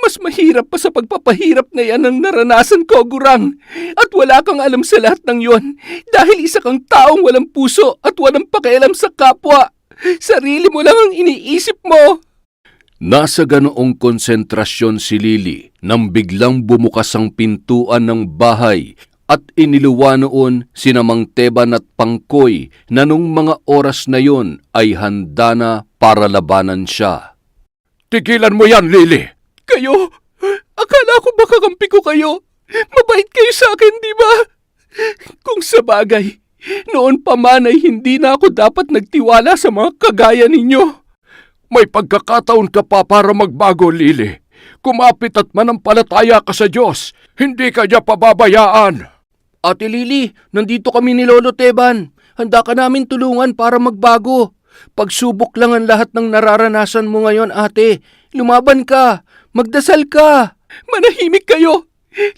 Mas mahirap pa sa pagpapahirap na yan ang naranasan ko, gurang. At wala kang alam sa lahat ng yon dahil isa kang taong walang puso at walang pakialam sa kapwa. Sarili mo lang ang iniisip mo. Nasa ganoong konsentrasyon si Lily nang biglang bumukas ang pintuan ng bahay at iniluwa noon sina Mang Teban at Pangkoy na nung mga oras na yon ay handa na para labanan siya. Tigilan mo yan, Lily. Kayo? Akala ko ba kakampi ko kayo? Mabait kayo sa akin, di ba? Kung sa bagay, noon pa man ay hindi na ako dapat nagtiwala sa mga kagaya ninyo. May pagkakataon ka pa para magbago, Lily. Kumapit at manampalataya ka sa Diyos. Hindi ka niya pababayaan. Ate Lily, nandito kami ni Lolo Teban. Handa ka namin tulungan para magbago. Pagsubok lang ang lahat ng nararanasan mo ngayon, ate. Lumaban ka. Magdasal ka. Manahimik kayo.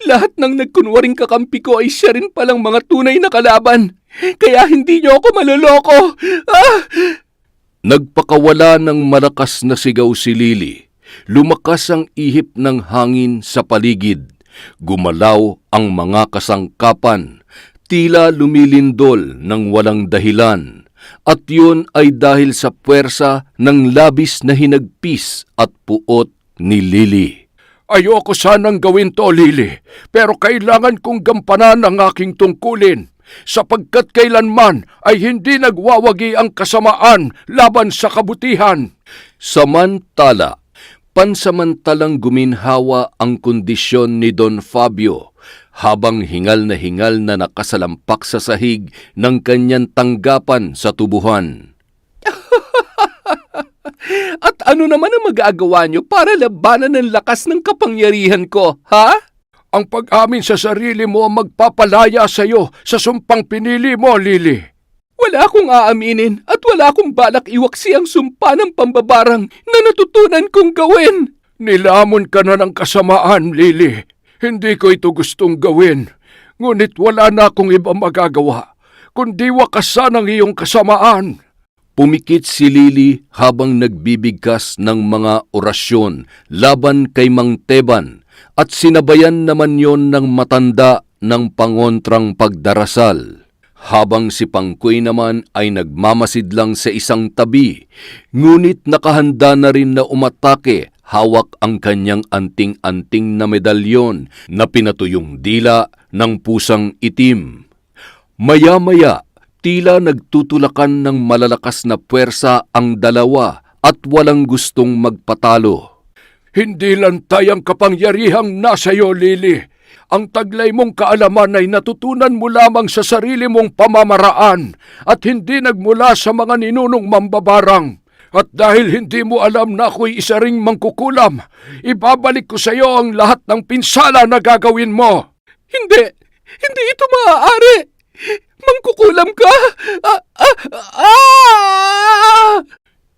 Lahat ng nagkunwaring kakampi ko ay siya rin palang mga tunay na kalaban. Kaya hindi niyo ako maloloko. Nagpakawala ng malakas na sigaw si Lily. Lumakas ang ihip ng hangin sa paligid. Gumalaw ang mga kasangkapan. Tila lumilindol ng walang dahilan. At yun ay dahil sa puwersa ng labis na hinagpis at puot ni Lily. Ayoko sanang gawin to, Lily, pero kailangan kong gampanan ang aking tungkulin, sapagkat kailanman ay hindi nagwawagi ang kasamaan laban sa kabutihan. Samantala, pansamantalang guminhawa ang kondisyon ni Don Fabio habang hingal na nakasalampak sa sahig ng kanyang tanggapan sa tubuhan. At ano naman ang magagawa niyo para labanan ang lakas ng kapangyarihan ko, ha? Ang pag-amin sa sarili mo ang magpapalaya sa iyo sa sumpang pinili mo, Lily. Wala akong aaminin at wala akong balak iwaksi ang sumpa ng pambabarang na natutunan kong gawin. Nilamon ka na ng kasamaan, Lily. Hindi ko ito gustong gawin, ngunit wala na akong ibang magagawa, kundi wakasan ang iyong kasamaan. Pumikit si Lily habang nagbibigkas ng mga orasyon laban kay Mang Teban at sinabayan naman yon ng matanda ng pangontrang pagdarasal. Habang si Pangkoy naman ay nagmamasid lang sa isang tabi, ngunit nakahanda na rin na umatake hawak ang kanyang anting-anting na medalyon na pinatuyong dila ng pusang itim. Maya-maya, tila nagtutulakan ng malalakas na puwersa ang dalawa at walang gustong magpatalo. Hindi lantay ang kapangyarihang nasa iyo, Lily. Ang taglay mong kaalaman ay natutunan mo lamang sa sarili mong pamamaraan at hindi nagmula sa mga ninunong mambabarang. At dahil hindi mo alam na ako'y isa ring mangkukulam, ibabalik ko sa iyo ang lahat ng pinsala na gagawin mo. Hindi ito maaari. Mangkukulam ka?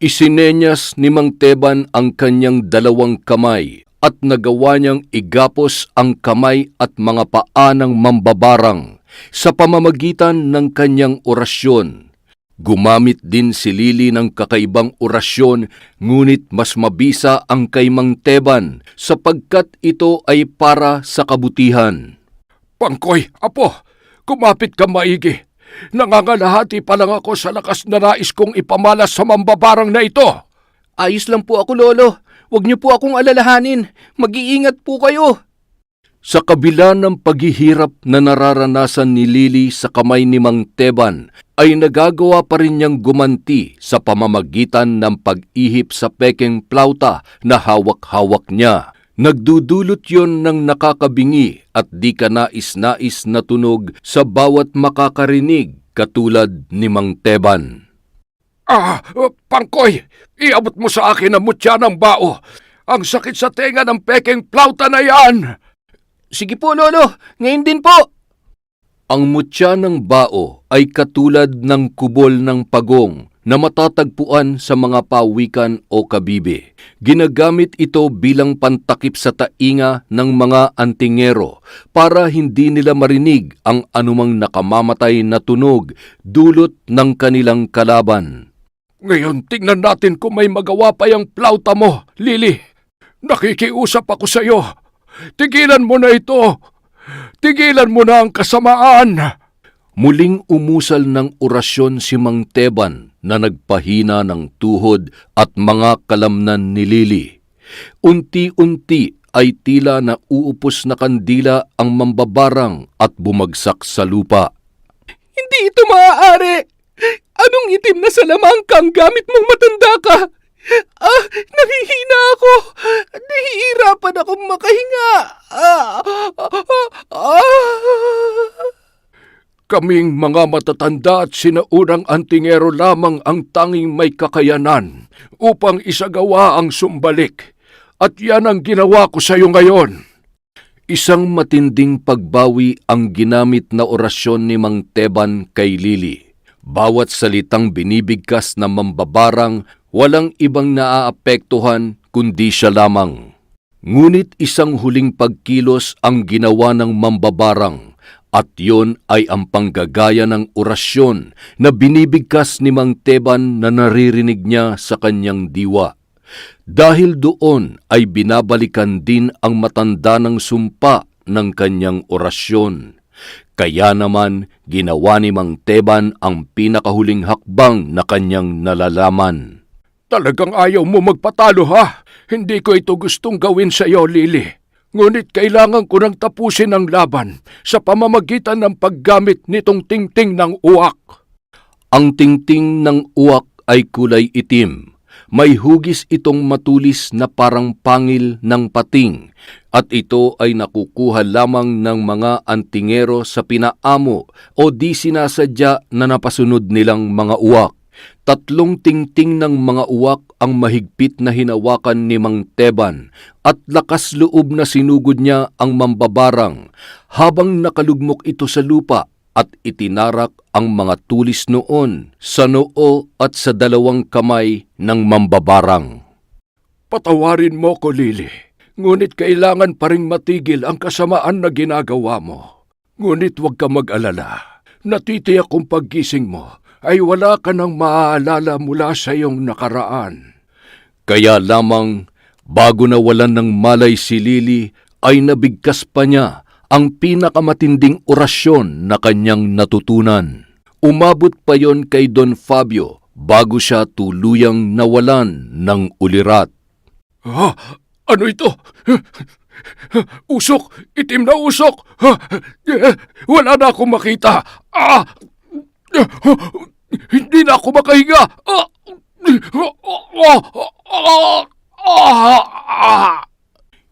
Isinenyas ni Mang Teban ang kanyang dalawang kamay at nagawa niyang igapos ang kamay at mga paa ng mambabarang sa pamamagitan ng kanyang orasyon. Gumamit din si Lily ng kakaibang orasyon, ngunit mas mabisa ang kay Mang Teban sapagkat ito ay para sa kabutihan. Pangkoy, apo, kumapit ka maigi. Nangangalahati pa lang ako sa lakas na nais kong ipamalas sa mambabarang na ito. Ayos lang po ako, Lolo. Huwag niyo po akong alalahanin. Mag-iingat po kayo. Sa kabila ng paghihirap na nararanasan ni Lily sa kamay ni Mang Teban, ay nagagawa pa rin niyang gumanti sa pamamagitan ng pag-ihip sa pekeng plauta na hawak-hawak niya. Nagdudulot yon ng nakakabingi at di ka nais-nais na tunog sa bawat makakarinig katulad ni Mang Teban. Pangkoy, iabot mo sa akin ang mutya ng bao. Ang sakit sa tenga ng pekeng plauta na yan. Sige po, Lolo. Ngayon din po. Ang mutya ng bao ay katulad ng kubol ng pagong na matatagpuan sa mga pawikan o kabibe. Ginagamit ito bilang pantakip sa tainga ng mga antingero para hindi nila marinig ang anumang nakamamatay na tunog dulot ng kanilang kalaban. Ngayon, tingnan natin kung may magawa pa yung plauta mo, Lily. Nakikiusap ako sa iyo. Tigilan mo na ito. Tigilan mo na ang kasamaan. Muling umusal ng orasyon si Mang Teban na nagpahina ng tuhod at mga kalamnan ni Lily. Unti-unti ay tila nauupos na kandila ang mambabarang at bumagsak sa lupa. Hindi ito maaari. Anong itim na salamangkang gamit mong matanda ka? Nahihina ako. Nahihirapan akong makahinga. Kaming mga matatanda at sinaunang antingero lamang ang tanging may kakayanan upang isagawa ang sumbalik. At yan ang ginawa ko sa iyo ngayon. Isang matinding pagbawi ang ginamit na orasyon ni Mang Teban kay Lily. Bawat salitang binibigkas na mambabarang, walang ibang naaapektuhan kundi siya lamang. Ngunit isang huling pagkilos ang ginawa ng mambabarang, at yon ay ang panggagaya ng orasyon na binibigkas ni Mang Teban na naririnig niya sa kanyang diwa. Dahil doon ay binabalikan din ang matanda ng sumpa ng kanyang orasyon. Kaya naman ginawa ni Mang Teban ang pinakahuling hakbang na kanyang nalalaman. Talagang ayaw mo magpatalo ha? Hindi ko ito gustong gawin sa iyo, Lily. Ngunit kailangan ko nang tapusin ang laban sa pamamagitan ng paggamit nitong tingting ng uwak. Ang tingting ng uwak ay kulay itim. May hugis itong matulis na parang pangil ng pating, at ito ay nakukuha lamang ng mga antingero sa pinaamo o di sinasadya na napasunod nilang mga uwak. 3 tingting ng mga uwak ang mahigpit na hinawakan ni Mang Teban, at lakas loob na sinugod niya ang mambabarang habang nakalugmok ito sa lupa, at itinarak ang mga tulis noon sa noo at sa 2 kamay ng mambabarang. Patawarin mo ko, Lily. Ngunit kailangan pa ring matigil ang kasamaan na ginagawa mo. Ngunit huwag ka mag-alala. Natitiyak kong paggising mo ay wala ka nang maaalala mula sa iyong nakaraan. Kaya lamang, bago nawalan ng malay si Lily, ay nabigkas pa niya ang pinakamatinding orasyon na kanyang natutunan. Umabot pa yon kay Don Fabio bago siya tuluyang nawalan ng ulirat. Ha? Ano ito? Usok! Itim na usok! Wala na akong makita! Hindi na ako makahinga!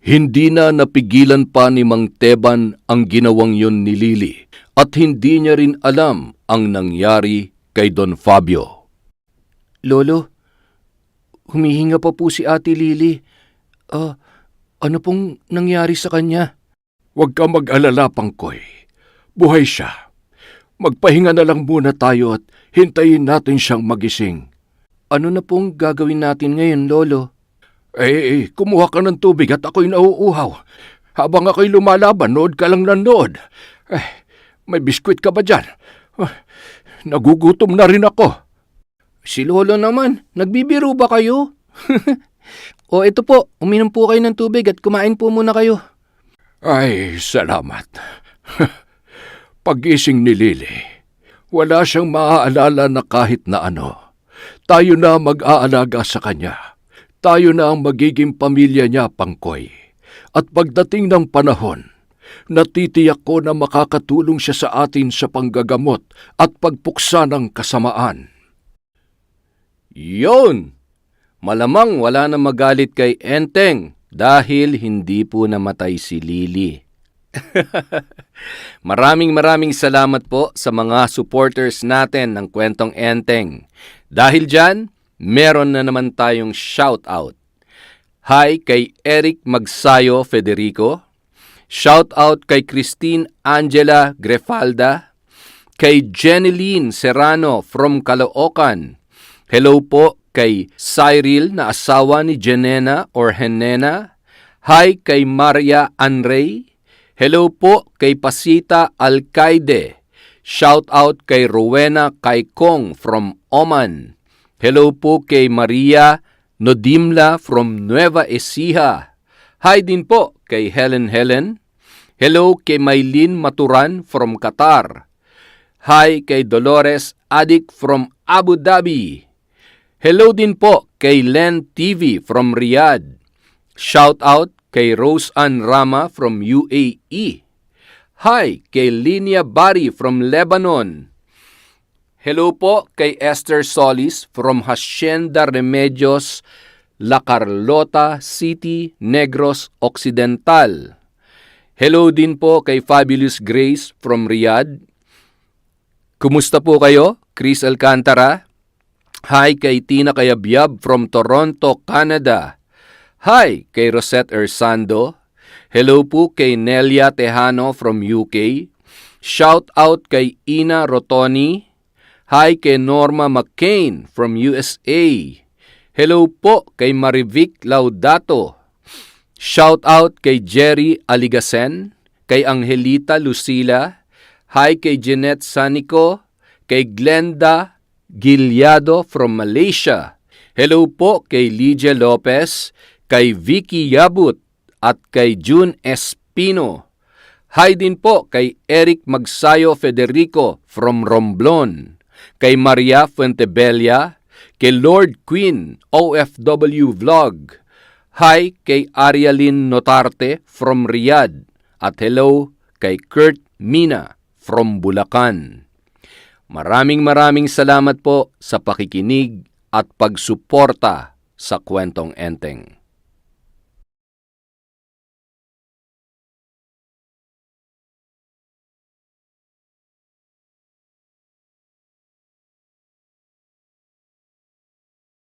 Hindi na napigilan pa ni Mang Teban ang ginawang yon ni Lily, at hindi niya rin alam ang nangyari kay Don Fabio. Lolo, humihinga pa po si Ate Lily. Ano pong nangyari sa kanya? Huwag ka mag-alala, Pangkoy. Buhay siya. Magpahinga na lang muna tayo at hintayin natin siyang magising. Ano na pong gagawin natin ngayon, Lolo? Kumuha ka ng tubig at ako'y nauuhaw. Habang ako'y lumalaban, nood ka lang ng nood. May biskwit ka ba dyan? Nagugutom na rin ako. Si Lolo naman, nagbibiro ba kayo? O ito po, uminom po kayo ng tubig at kumain po muna kayo. Ay, salamat. Pag-gising ni Lily, wala siyang maaalala na kahit na ano. Tayo na mag-aalaga sa kanya. Tayo na ang magiging pamilya niya, Pangkoy. At pagdating ng panahon, natitiyak ko na makakatulong siya sa atin sa panggagamot at pagpuksa ng kasamaan. Yon! Malamang wala na magalit kay Enteng dahil hindi po namatay si Lily. Maraming salamat po sa mga supporters natin ng Kwentong Enteng. Dahil dyan, meron na naman tayong shoutout. Hi kay Eric Magsayo Federico. Shoutout kay Christine Angela Grefalda. Kay Jeneline Serrano from Caloocan. Hello po kay Cyril na asawa ni Jenena or Henena. Hi kay Maria Anrey. Hello po kay Pasita Alcaide. Shout out kay Rowena Kaikong from Oman. Hello po kay Maria Nodimla from Nueva Ecija. Hi din po kay Helen. Hello kay Maylin Maturan from Qatar. Hi kay Dolores Adik from Abu Dhabi. Hello din po kay Len TV from Riyadh. Shout out kay Rose Ann Rama from UAE. Hi kay Linia Bari from Lebanon. Hello po kay Esther Solis from Hacienda Remedios, La Carlota City, Negros Occidental. Hello din po kay Fabulous Grace from Riyadh. Kumusta po kayo, Chris Alcantara? Hi kay Tina Kayabyab from Toronto, Canada. Hi kay Rosette Ersando. Hello po kay Nelia Tejano from UK. Shout out kay Ina Rotoni. Hi kay Norma McCain from USA. Hello po kay Marivic Laudato. Shout out kay Jerry Aligasen, kay Angelita Lucila. Hi kay Jeanette Sanico, kay Glenda Gilyado from Malaysia. Hello po kay Lydia Lopez, kay Vicky Yabut, at kay June Espino. Hi din po kay Eric Magsayo Federico from Romblon, kay Maria Fuentebella, kay Lord Queen OFW Vlog. Hi kay Arialyn Notarte from Riyadh, at hello kay Kurt Mina from Bulacan. Maraming salamat po sa pakikinig at pagsuporta sa Kwentong Enteng.